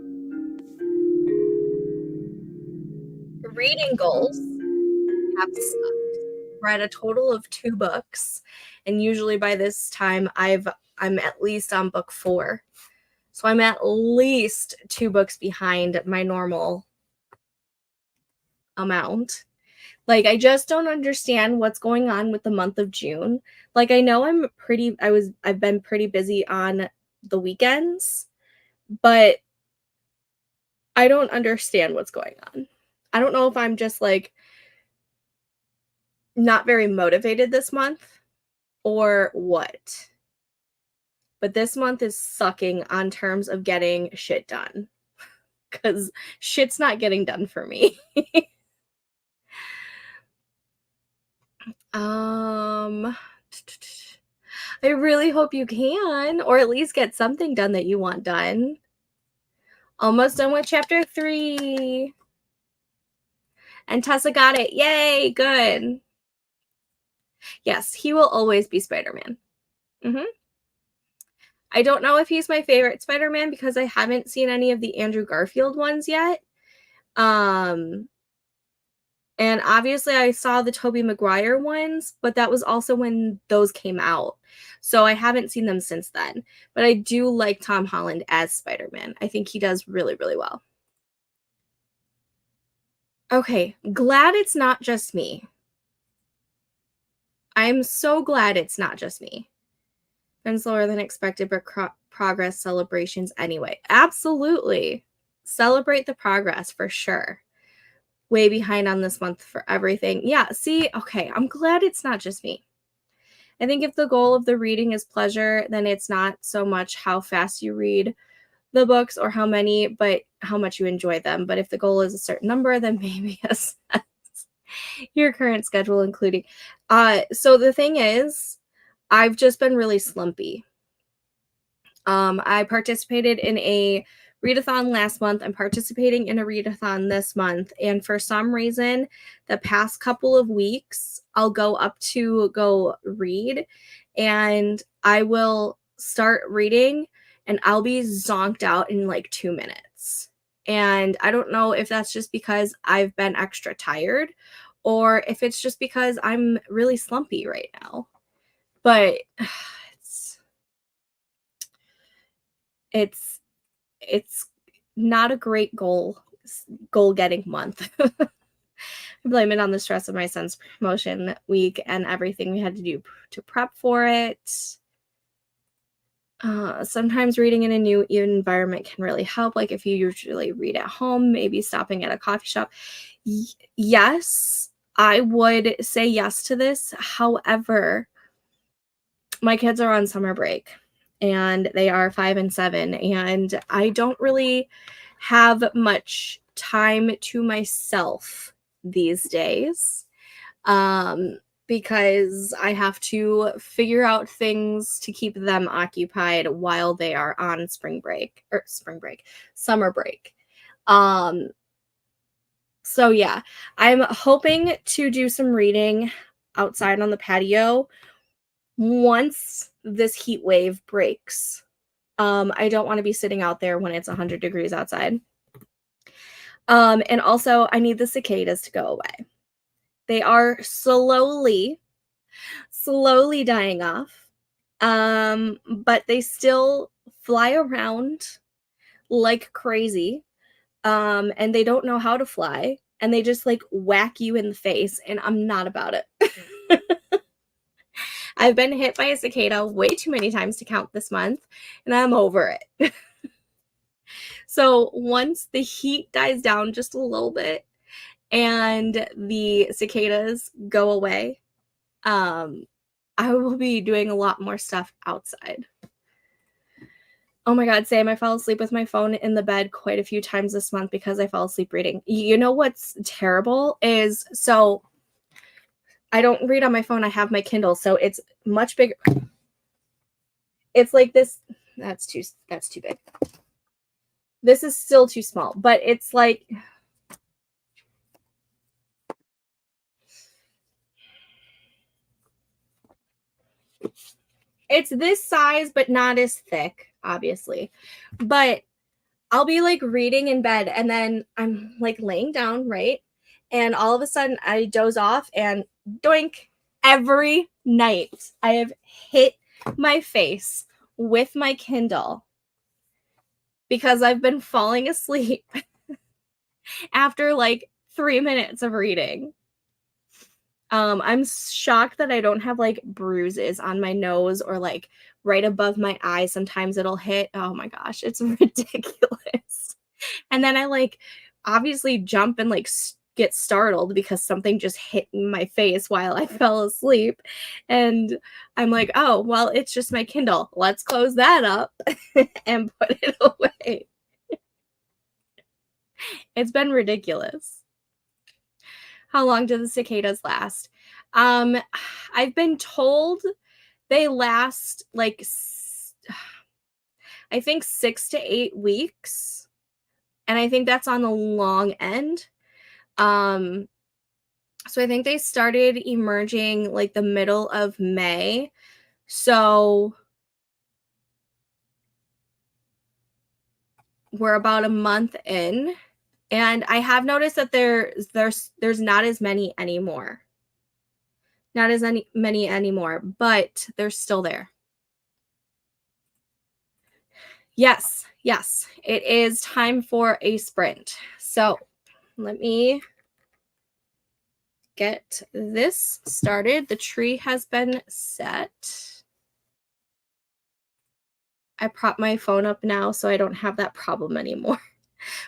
reading goals have sucked. Read a total of 2 books, and usually by this time I'm at least on book 4. So I'm at least 2 books behind my normal amount. Like, I just don't understand what's going on with the month of June. Like, I know I've been pretty busy on the weekends, but I don't understand what's going on. I don't know if I'm just, like, not very motivated this month or what? But this month is sucking on terms of getting shit done because shit's not getting done for me. um, I really hope you can, or at least get something done that you want done. Almost done with chapter 3. And Tessa got it. Yay, good. Yes, he will always be Spider-Man. I don't know if he's my favorite Spider-Man because I haven't seen any of the Andrew Garfield ones yet. And obviously I saw the Tobey Maguire ones, but that was also when those came out. So I haven't seen them since then. But I do like Tom Holland as Spider-Man. I think he does really, really well. Okay, glad it's not just me. I'm so glad it's not just me. Been slower than expected, but progress celebrations anyway. Absolutely. Celebrate the progress for sure. Way behind on this month for everything. Yeah, see, okay, I'm glad it's not just me. I think if the goal of the reading is pleasure, then it's not so much how fast you read the books or how many, but how much you enjoy them. But if the goal is a certain number, then maybe assess your current schedule, including. So the thing is, I've just been really slumpy. I participated in a readathon last month. I'm participating in a readathon this month. And for some reason, the past couple of weeks, I'll go up to go read and I will start reading and I'll be zonked out in like 2 minutes. And I don't know if that's just because I've been extra tired or if it's just because I'm really slumpy right now. But it's not a great goal getting month. I blame it on the stress of my son's promotion week and everything we had to do to prep for it. Sometimes reading in a new environment can really help. Like if you usually read at home, maybe stopping at a coffee shop. Yes, I would say yes to this. However, my kids are on summer break and they are 5 and 7 and I don't really have much time to myself these days because I have to figure out things to keep them occupied while they are on summer break. So yeah, I'm hoping to do some reading outside on the patio once this heat wave breaks. I don't want to be sitting out there when it's 100 degrees outside. And also, I need the cicadas to go away. They are slowly dying off. But they still fly around like crazy. And they don't know how to fly. And they just like whack you in the face. And I'm not about it. I've been hit by a cicada way too many times to count this month, and I'm over it. So once the heat dies down just a little bit and the cicadas go away, I will be doing a lot more stuff outside. Oh my God, Sam, I fell asleep with my phone in the bed quite a few times this month because I fell asleep reading. You know what's terrible is, so I don't read on my phone. I have my Kindle, so it's much bigger. It's like this. That's too big. This is still too small, but it's like it's this size, but not as thick, obviously. But I'll be like reading in bed and then I'm like laying down, right? And all of a sudden I doze off and doink, every night I have hit my face with my Kindle because I've been falling asleep after like 3 minutes of reading. I'm shocked that I don't have like bruises on my nose or like right above my eye. Sometimes it'll hit. Oh my gosh, it's ridiculous. And then I like obviously jump and like get startled because something just hit in my face while I fell asleep. And I'm like, oh, well, it's just my Kindle. Let's close that up and put it away. It's been ridiculous. How long do the cicadas last? I've been told they last like I think 6 to 8 weeks, and I think that's on the long end. Um, so I think they started emerging like the middle of May. So we're about a month in, and I have noticed that there's not as many anymore. Not as many anymore, but they're still there. Yes, yes, it is time for a sprint. So let me get this started. The tree has been set. I prop my phone up now so I don't have that problem anymore.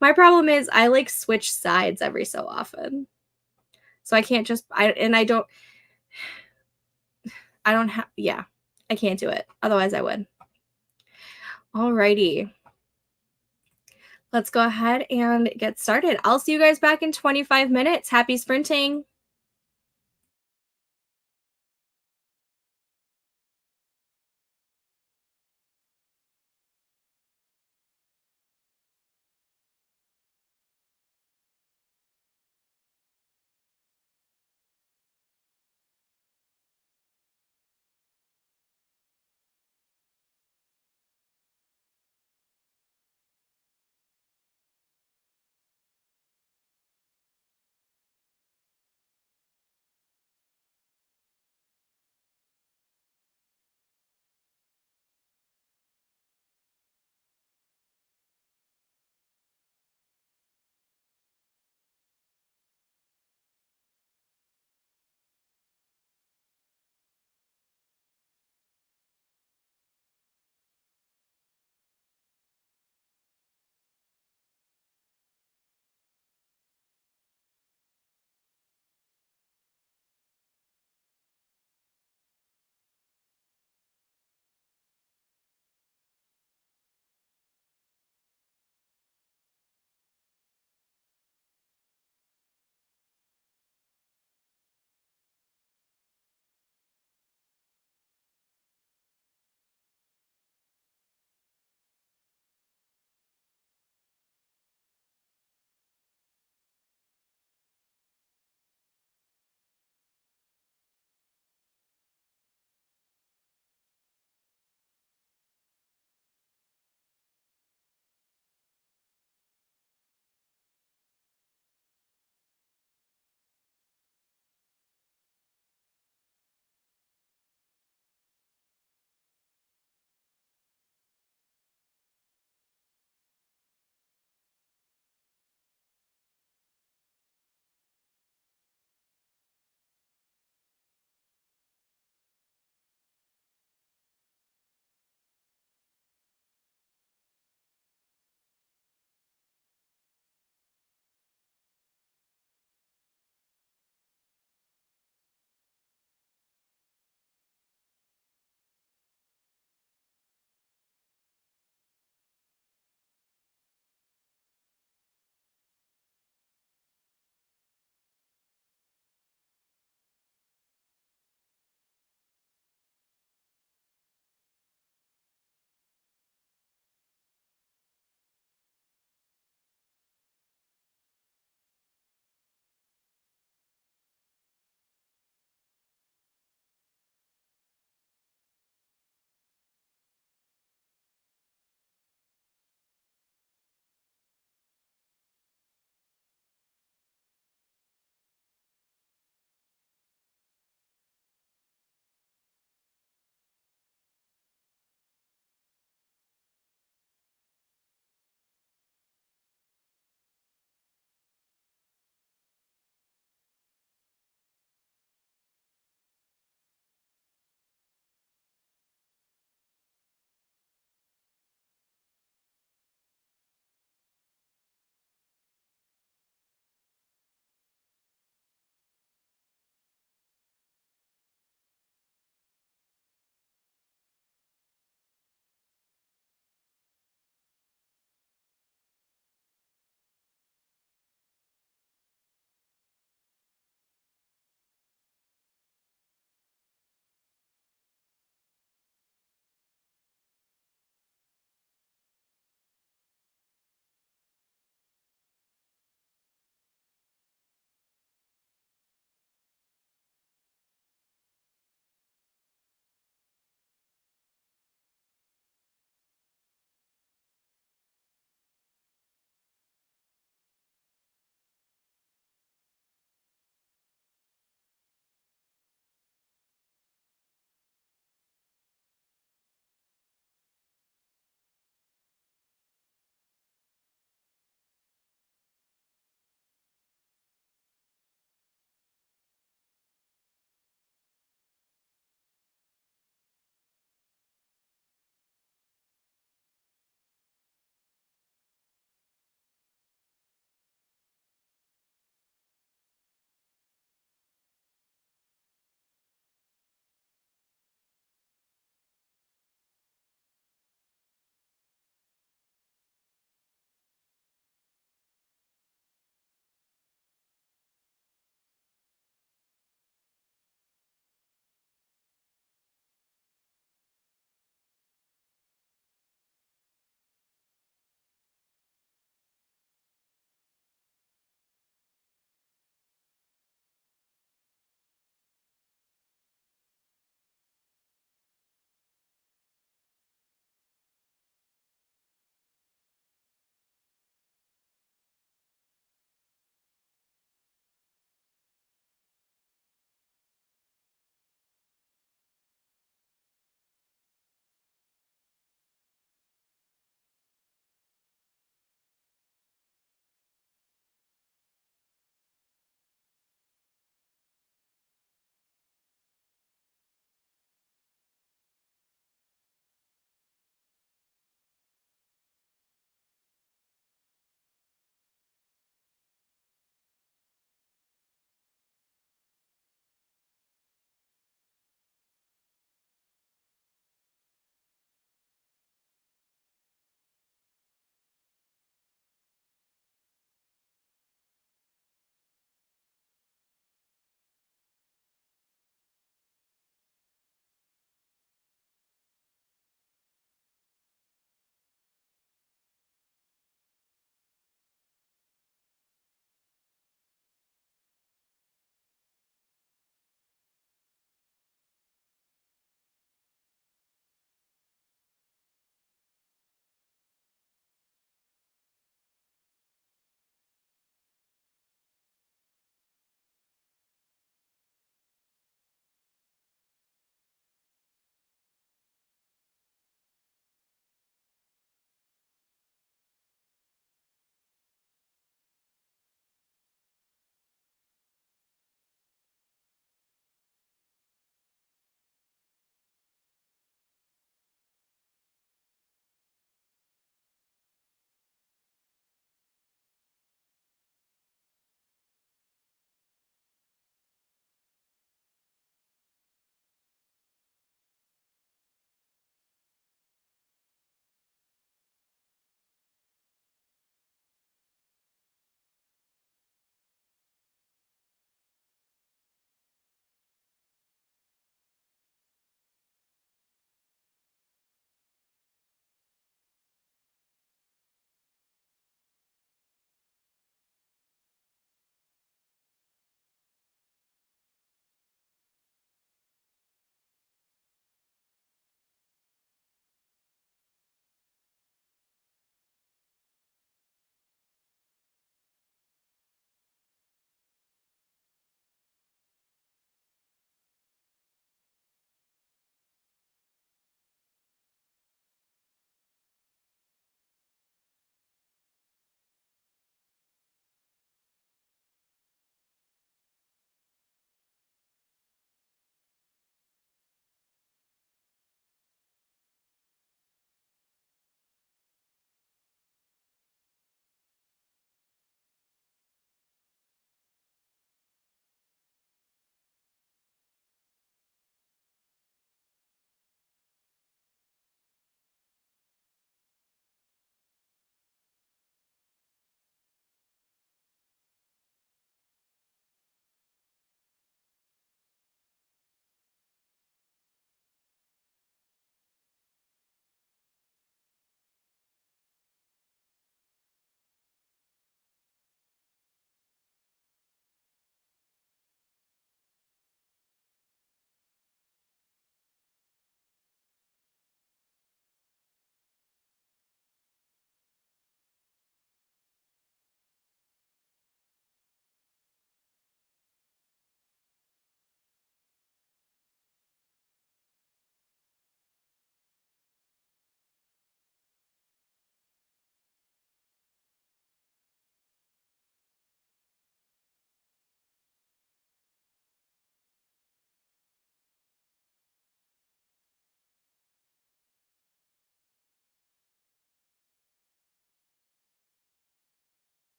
My problem is I like switch sides every so often. So I can't just I don't have yeah. I can't do it. Otherwise I would. Alrighty. Let's go ahead and get started. I'll see you guys back in 25 minutes. Happy sprinting.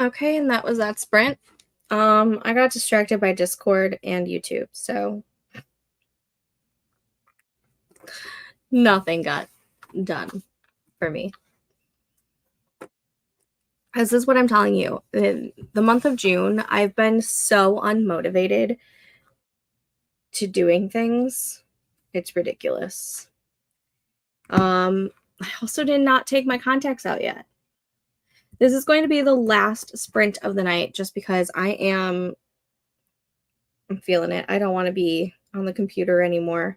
Okay, and that was that sprint. I got distracted by Discord and YouTube, so nothing got done for me. This is what I'm telling you. In the month of June, I've been so unmotivated to doing things. It's ridiculous. I also did not take my contacts out yet. This is going to be the last sprint of the night just because I'm feeling it. I don't want to be on the computer anymore.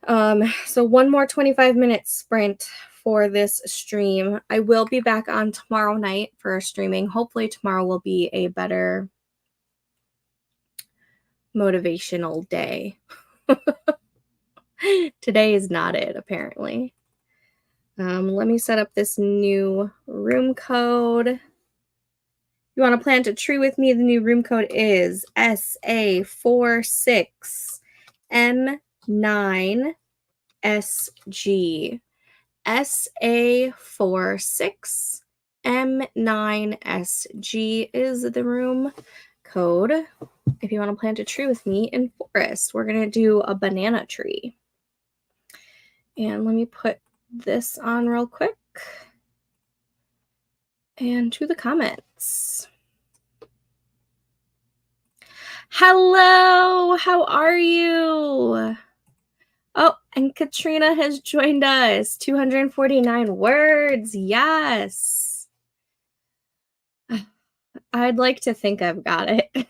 So one more 25-minute sprint for this stream. I will be back on tomorrow night for streaming. Hopefully tomorrow will be a better motivational day. Today is not it, apparently. Let me set up this new room code. You want to plant a tree with me? The new room code is SA46M9SG. SA46M9SG is the room code. If you want to plant a tree with me in forest, we're going to do a banana tree. And let me put this on real quick. And to the comments. Hello, how are you? Oh, and Katrina has joined us. 249 words. Yes. I'd like to think I've got it.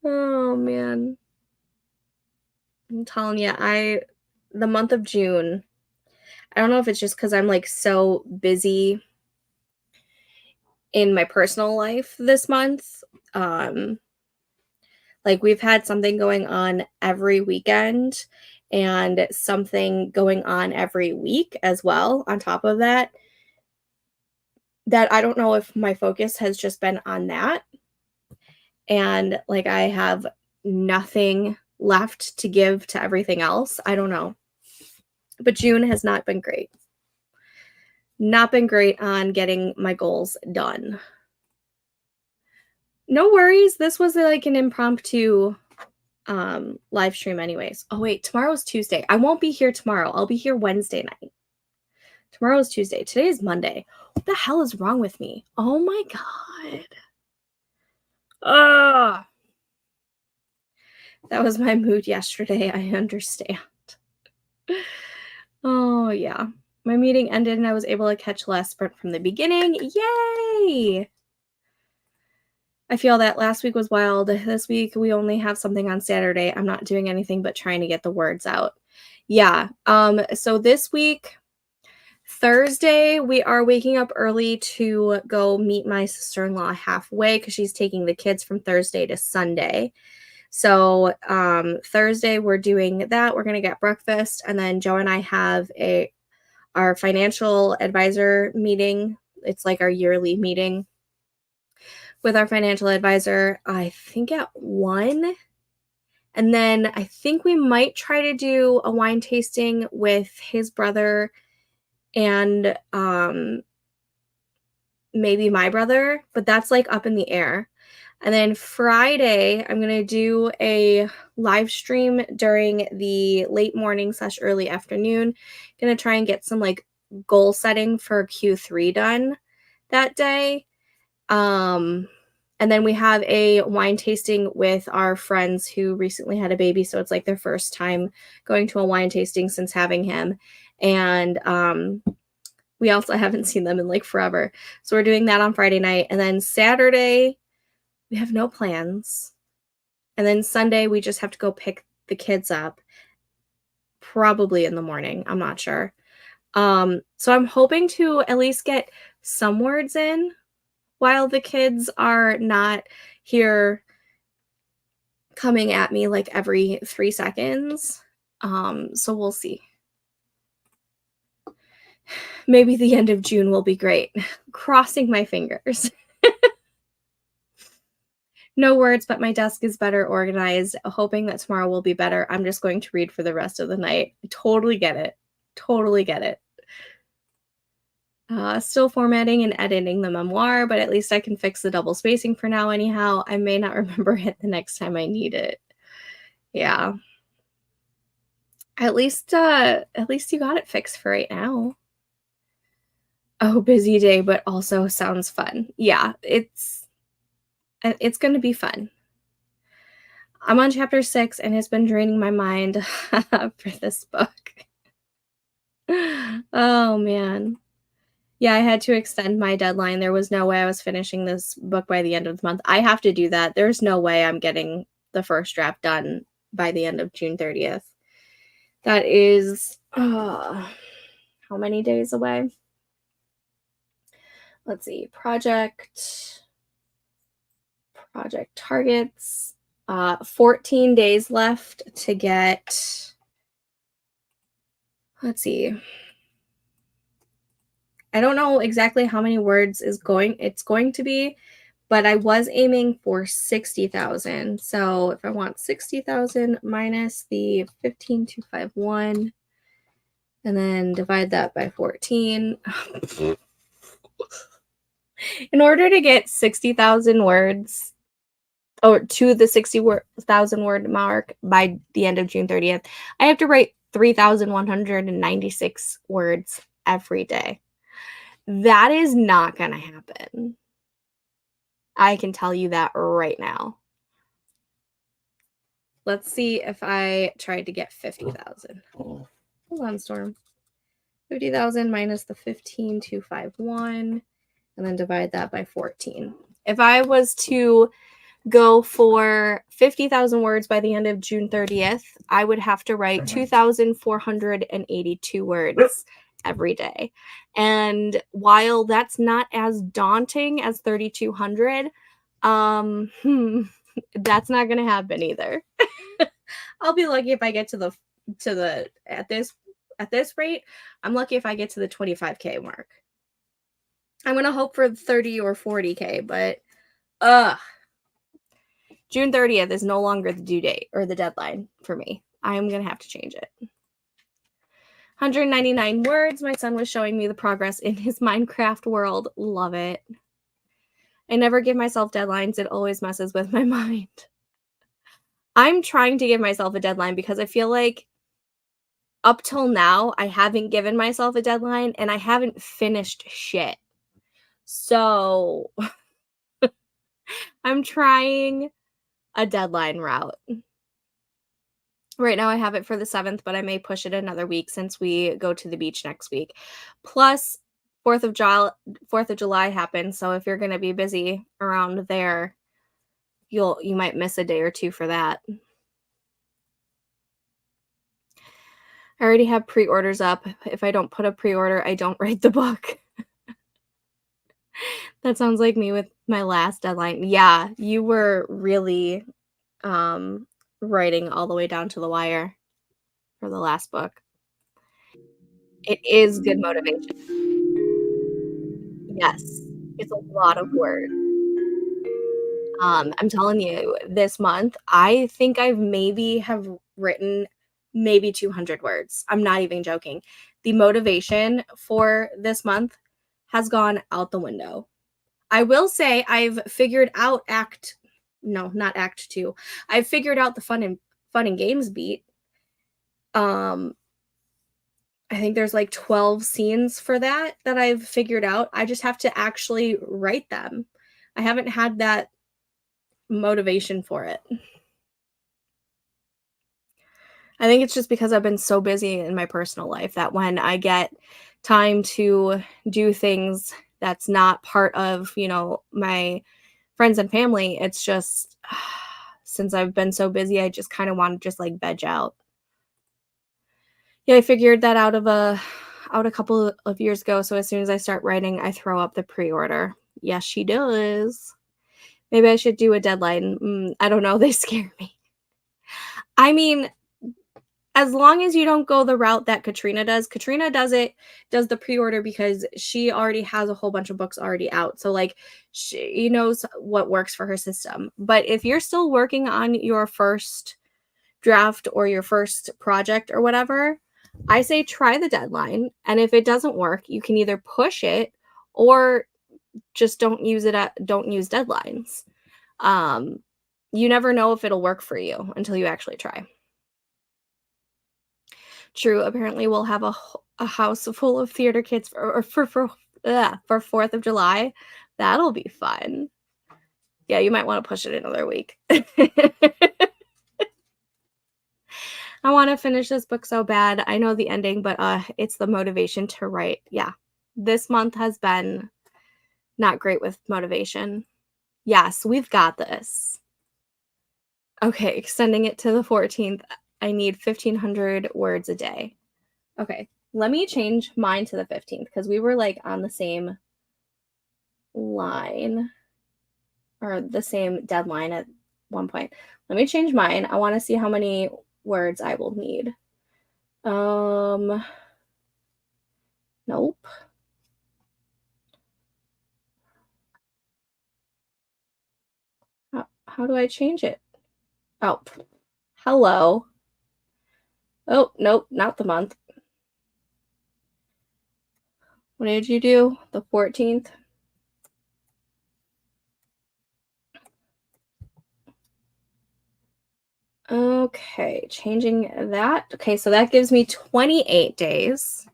Oh, man. I'm telling you, the month of June, I don't know if it's just because I'm like so busy in my personal life this month. Like we've had something going on every weekend and something going on every week as well on top of that I don't know if my focus has just been on that and like I have nothing left to give to everything else. I don't know. But June has not been great. Not been great on getting my goals done. No worries. This was like an impromptu live stream anyways. Oh wait, tomorrow's Tuesday. I won't be here tomorrow. I'll be here Wednesday night. Tomorrow's Tuesday. Today is Monday. What the hell is wrong with me? Oh my god. That was my mood yesterday. I understand. Oh yeah. My meeting ended and I was able to catch last sprint from the beginning. Yay! I feel that last week was wild. This week we only have something on Saturday. I'm not doing anything but trying to get the words out. Yeah. So this week, Thursday, we are waking up early to go meet my sister-in-law halfway because she's taking the kids from Thursday to Sunday. So Thursday we're doing that. We're gonna get breakfast, and then Joe and I have our financial advisor meeting. It's like our yearly meeting with our financial advisor, I think at 1. And then I think we might try to do a wine tasting with his brother and maybe my brother, but that's like up in the air. And then Friday, I'm going to do a live stream during the late morning / early afternoon. Going to try and get some like goal setting for Q3 done that day. And then we have a wine tasting with our friends who recently had a baby. So it's like their first time going to a wine tasting since having him. And we also haven't seen them in like forever. So we're doing that on Friday night. And then Saturday, we have no plans. And then Sunday, we just have to go pick the kids up. Probably in the morning. I'm not sure. So I'm hoping to at least get some words in while the kids are not here coming at me like every 3 seconds. So we'll see. Maybe the end of June will be great. Crossing my fingers. No words, but my desk is better organized. Hoping that tomorrow will be better. I'm just going to read for the rest of the night. I totally get it. Totally get it. Still formatting and editing the memoir, but at least I can fix the double spacing for now anyhow. I may not remember it the next time I need it. Yeah. At least you got it fixed for right now. Oh, busy day, but also sounds fun. Yeah, it's gonna be fun. I'm on chapter 6 and it's been draining my mind for this book. Oh, man. Yeah, I had to extend my deadline. There was no way I was finishing this book by the end of the month. I have to do that. There's no way I'm getting the first draft done by the end of June 30th. That is how many days away? Let's see. Project targets. 14 days left to get, let's see. I don't know exactly how many words it's going to be, but I was aiming for 60,000. So if I want 60,000 minus the 15251 and then divide that by 14. In order to get 60,000 words or to the 60,000 word mark by the end of June 30th, I have to write 3,196 words every day. That is not going to happen. I can tell you that right now. Let's see if I tried to get 50,000. Hold on, Storm. 50,000 minus the 15,251 and then divide that by 14. If I was to go for 50,000 words by the end of June 30th, I would have to write 2,482 words every day. And while that's not as daunting as 3,200, that's not going to happen either. I'll be lucky if I get to the at this rate, I'm lucky if I get to the 25K mark. I'm going to hope for 30 or 40K, but June 30th is no longer the due date or the deadline for me. I'm going to have to change it. 199 words. My son was showing me the progress in his Minecraft world. Love it. I never give myself deadlines. It always messes with my mind. I'm trying to give myself a deadline because I feel like up till now, I haven't given myself a deadline and I haven't finished shit. So I'm trying a deadline route. Right now I have it for the 7th, but I may push it another week since we go to the beach next week. Plus 4th of July happens, so if you're going to be busy around there, you might miss a day or two for that. I already have pre-orders up. If I don't put a pre-order, I don't write the book. That sounds like me with my last deadline. Yeah, you were really writing all the way down to the wire for the last book. It is good motivation. Yes, it's a lot of words. I'm telling you, this month, I think I've maybe have written maybe 200 words. I'm not even joking. The motivation for this month has gone out the window. I will say I've figured out not act 2. I've figured out the fun and games beat. I think there's like 12 scenes for that I've figured out. I just have to actually write them. I haven't had that motivation for it. I think it's just because I've been so busy in my personal life that when I get time to do things that's not part of, my friends and family, it's just since I've been so busy, I just kind of want to just like veg out. Yeah, I figured that out a couple of years ago. So as soon as I start writing, I throw up the pre-order. Yes, she does. Maybe I should do a deadline. I don't know. They scare me. I mean, as long as you don't go the route that Katrina does. Katrina does the pre-order because she already has a whole bunch of books already out. So like she knows what works for her system. But if you're still working on your first draft or your first project or whatever, I say try the deadline, and if it doesn't work, you can either push it or just don't use deadlines. Um, you never know if it'll work for you until you actually try. True, apparently we'll have a house full of theater kids for 4th of July. That'll be fun. Yeah, you might wanna push it another week. I wanna finish this book so bad. I know the ending, but, it's the motivation to write. Yeah. This month has been not great with motivation. Yes, we've got this. Okay, extending it to the 14th. I need 1,500 words a day. Okay, let me change mine to the 15th because we were, like, on the same line or the same deadline at one point. Let me change mine. I wanna see how many words I will need. Nope. How do I change it? Oh, hello. Oh, nope, not the month. What did you do? The 14th? Okay, changing that. Okay, so that gives me 28 days.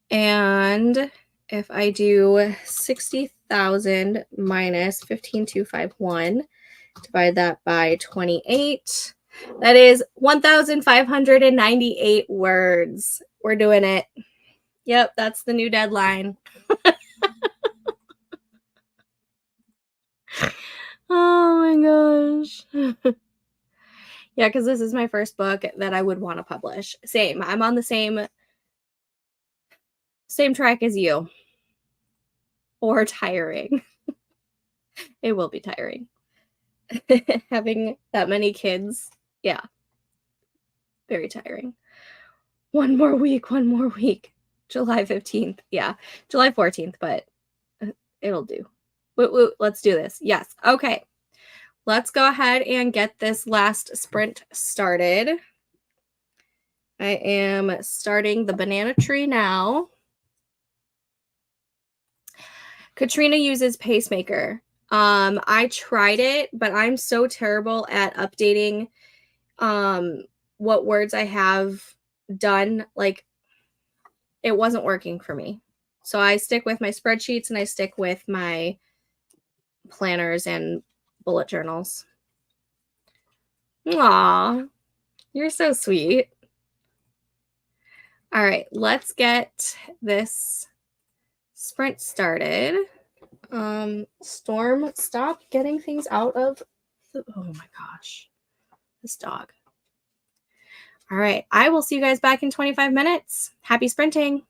And if I do 60,000 minus 15,251, divide that by 28, that is 1,598 words. We're doing it. Yep, that's the new deadline. Oh my gosh. Yeah, because this is my first book that I would want to publish. Same. I'm on the same track as you. Or tiring. It will be tiring. Having that many kids. Yeah, very tiring. One more week, one more week. July 15th. Yeah, July 14th, but it'll do. Let's do this. Yes. Okay. Let's go ahead and get this last sprint started. I am starting the banana tree now. Katrina uses Pacemaker. I tried it, but I'm so terrible at updating what words I have done. Like, it wasn't working for me. So I stick with my spreadsheets and I stick with my planners and bullet journals. Aw, you're so sweet. All right, let's get this sprint started. Storm, stop getting things out of oh my gosh, this dog. All right, I will see you guys back in 25 minutes. Happy sprinting.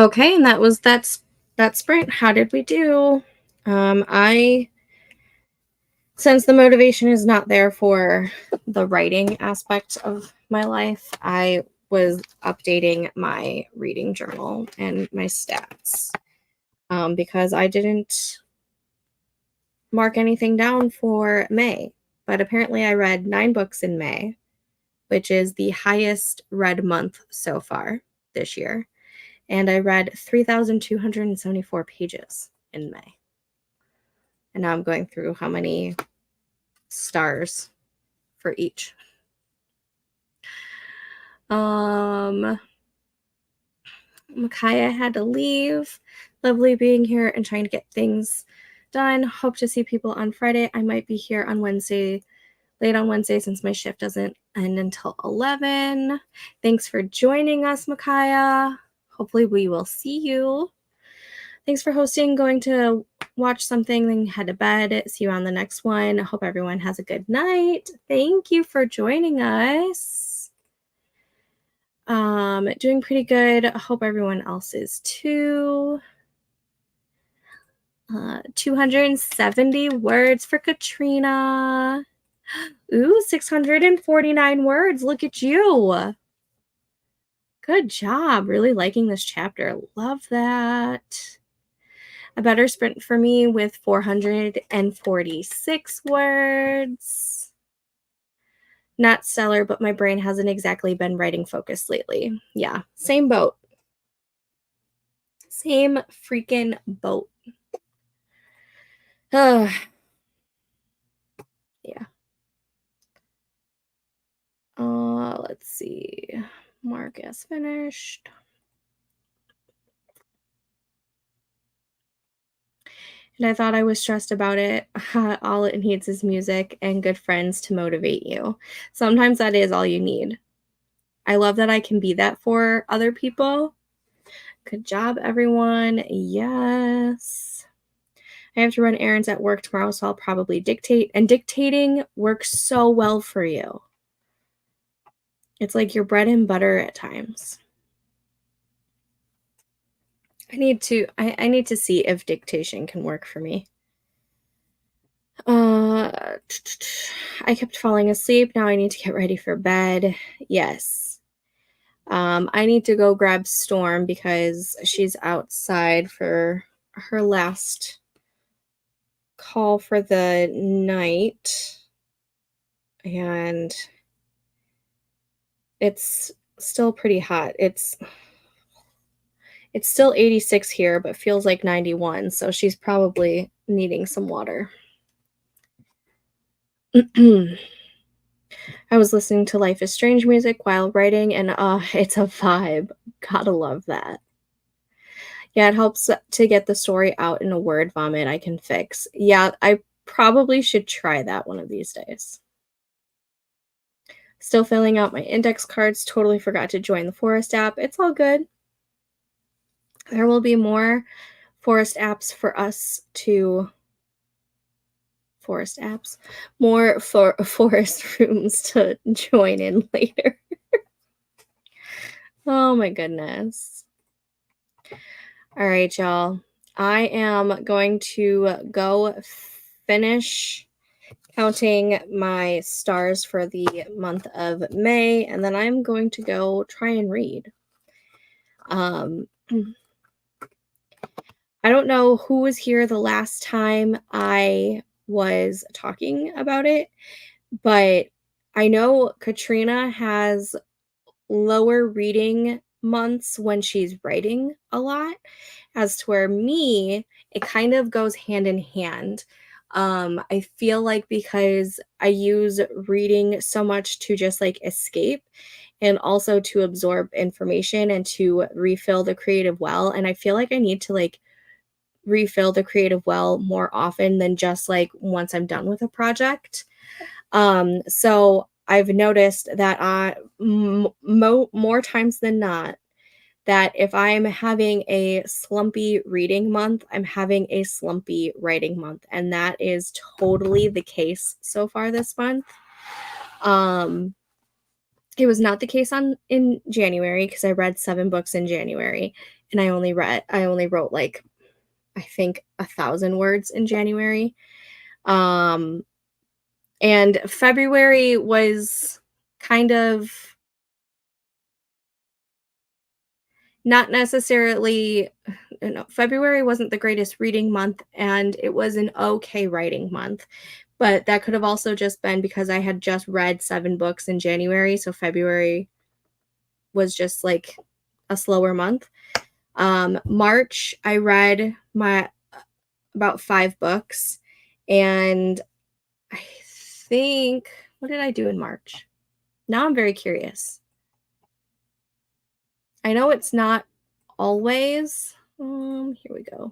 Okay, and that was that sprint. How did we do? Since the motivation is not there for the writing aspect of my life, I was updating my reading journal and my stats because I didn't mark anything down for May. But apparently I read 9 books in May, which is the highest read month so far this year. And I read 3,274 pages in May. And now I'm going through how many stars for each. Micaiah had to leave. Lovely being here and trying to get things done. Hope to see people on Friday. I might be here on Wednesday, late on Wednesday, since my shift doesn't end until 11. Thanks for joining us, Micaiah. Hopefully we will see you. Thanks for hosting. Going to watch something, then head to bed. See you on the next one. Hope everyone has a good night. Thank you for joining us. Doing pretty good. Hope everyone else is too. 270 words for Katrina. Ooh, 649 words. Look at you. Good job. Really liking this chapter. Love that. A better sprint for me with 446 words. Not stellar, but my brain hasn't exactly been writing focused lately. Yeah, same boat. Same freaking boat. Yeah. Let's see. Mark as finished. And I thought I was stressed about it. All it needs is music and good friends to motivate you. Sometimes that is all you need. I love that I can be that for other people. Good job, everyone. Yes. I have to run errands at work tomorrow, so I'll probably dictate. And dictating works so well for you. It's like your bread and butter at times. I need to see if dictation can work for me. I kept falling asleep. Now I need to get ready for bed. Yes. I need to go grab Storm because she's outside for her last call for the night. And it's still pretty hot. It's still 86 here, but feels like 91. So she's probably needing some water. I was listening to Life is Strange music while writing, and it's a vibe. Gotta love that. Yeah, it helps to get the story out in a word vomit I can fix. Yeah, I probably should try that one of these days. Still filling out my index cards. Totally forgot to join the Forest app. It's all good. There will be more Forest apps for us to... Forest apps? More forest rooms to join in later. Oh my goodness. All right, y'all. I am going to go finish counting my stars for the month of May, and then I'm going to go try and read. I don't know who was here the last time I was talking about it, but I know Katrina has lower reading months when she's writing a lot, as to where me, it kind of goes hand in hand. I feel like because I use reading so much to just like escape and also to absorb information and to refill the creative well, and I feel like I need to like refill the creative well more often than just like once I'm done with a project. So I've noticed that more times than not, that if I'm having a slumpy reading month, I'm having a slumpy writing month. And that is totally the case so far this month. It was not the case in January because I read 7 books in January, and I only wrote, like, I think 1,000 words in January. Um, and February was kind of not necessarily no, February wasn't the greatest reading month, and it was an okay writing month, but that could have also just been because I had just read 7 books in January, so February was just, like, a slower month. March, I read my about 5 books, and I think what did I do in March? Now I'm very curious. I know it's not always here we go.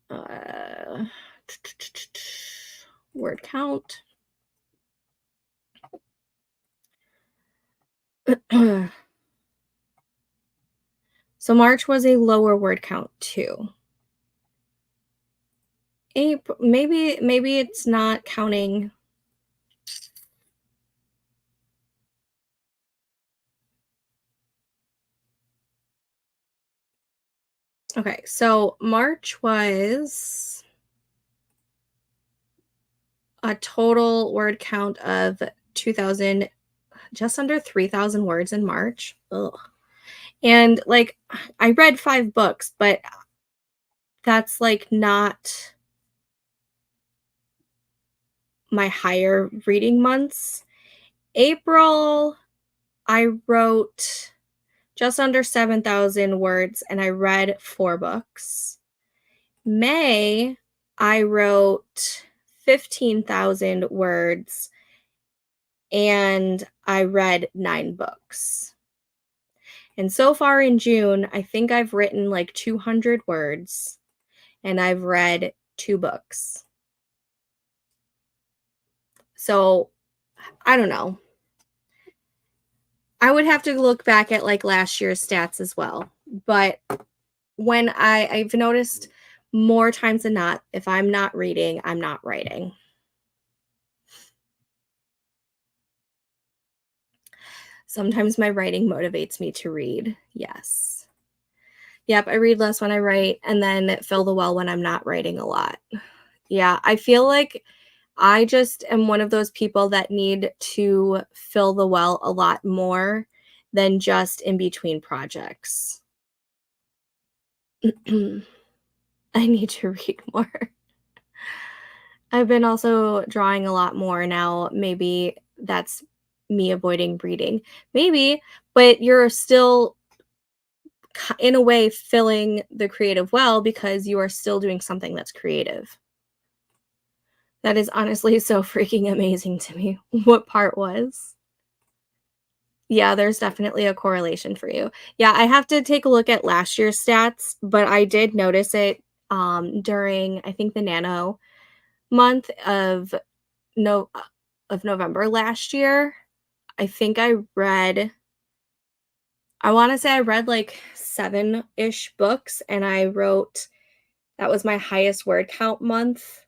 Uh, word count. So March was a lower word count too. April, maybe it's not counting. Okay, so March was a total word count of 2,000, just under 3,000 words in March. Ugh. And like I read 5 books, but that's like not my higher reading months. April, I wrote just under 7,000 words and I read 4 books. May, I wrote 15,000 words and I read 9 books. And so far in June, I think I've written like 200 words and I've read 2 books. So, I don't know. I would have to look back at like last year's stats as well. But when I've noticed more times than not, if I'm not reading, I'm not writing. Sometimes my writing motivates me to read. Yes. Yep, I read less when I write and then fill the well when I'm not writing a lot. Yeah, I feel like I just am one of those people that need to fill the well a lot more than just in between projects. I need to read more. I've been also drawing a lot more now. Maybe that's me avoiding reading. Maybe, but you're still in a way filling the creative well because you are still doing something that's creative. That is honestly so freaking amazing to me. What part was? Yeah, there's definitely a correlation for you. Yeah, I have to take a look at last year's stats, but I did notice it during I think the nano month of no of November last year. I think I want to say I read like 7-ish books and I wrote that was my highest word count month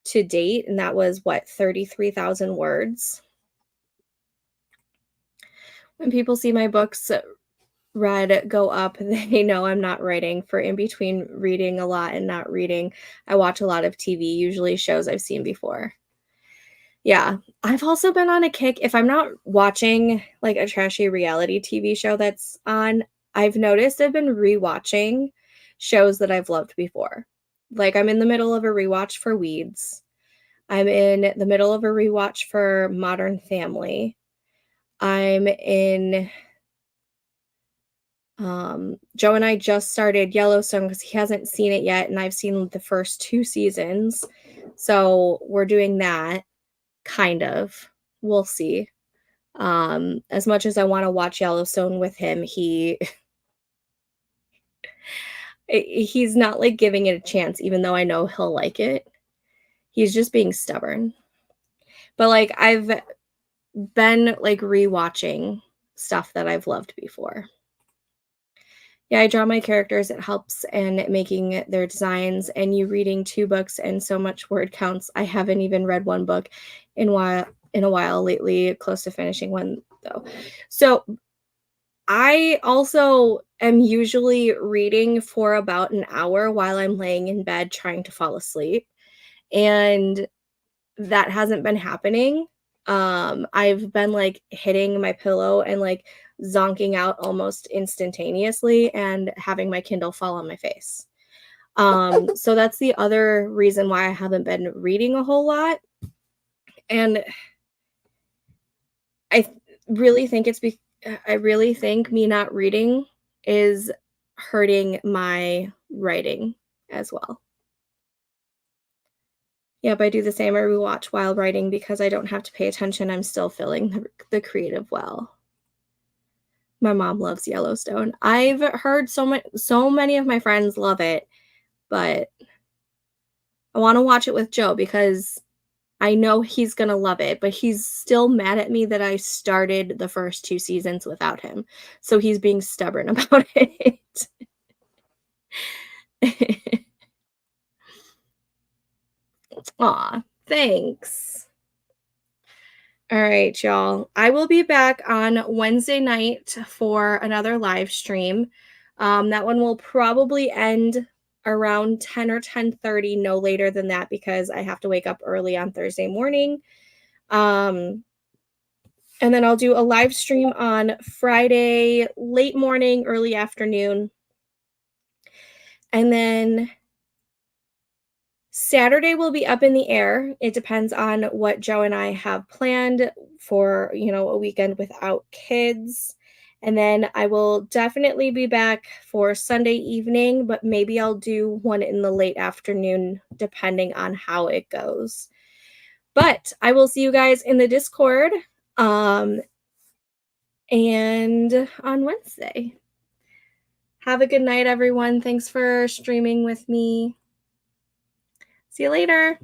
to date and that was what 33,000 words. When people see my books read go up, they know I'm not writing. For in between reading a lot and not reading, I watch a lot of TV, usually shows I've seen before. Yeah, I've also been on a kick. If I'm not watching like a trashy reality TV show that's on, I've noticed I've been rewatching shows that I've loved before. Like I'm in the middle of a rewatch for Weeds. I'm in the middle of a rewatch for Modern Family. I'm in Joe and I just started Yellowstone because he hasn't seen it yet, and I've seen the first 2 seasons. So we're doing that, kind of. We'll see. As much as I want to watch Yellowstone with him, he's not like giving it a chance, even though I know he'll like it. He's just being stubborn. But like I've been like rewatching stuff that I've loved before. Yeah, I draw my characters. It helps in making their designs. And you reading 2 books and so much word counts. I haven't even read 1 book in a while. in a while lately, close to finishing one though. So I also am usually reading for about an hour while I'm laying in bed trying to fall asleep, and that hasn't been happening. I've been, like, hitting my pillow and, like, zonking out almost instantaneously and having my Kindle fall on my face. So that's the other reason why I haven't been reading a whole lot, and I th really think I really think me not reading is hurting my writing as well. Yep, I do the same. I rewatch while writing because I don't have to pay attention. I'm still filling the creative well. My mom loves Yellowstone. I've heard so many of my friends love it, but I wanna watch it with Joe because I know he's gonna love it, but he's still mad at me that I started the first 2 seasons without him, so he's being stubborn about it. Aw, thanks. Alright, y'all. I will be back on Wednesday night for another live stream. That one will probably end around 10 or 10:30, no later than that, because I have to wake up early on Thursday morning. Um, and then I'll do a live stream on Friday, late morning, early afternoon. And then Saturday will be up in the air. It depends on what Joe and I have planned for, a weekend without kids. And then I will definitely be back for Sunday evening, but maybe I'll do one in the late afternoon, depending on how it goes. But I will see you guys in the Discord, and on Wednesday. Have a good night, everyone. Thanks for streaming with me. See you later.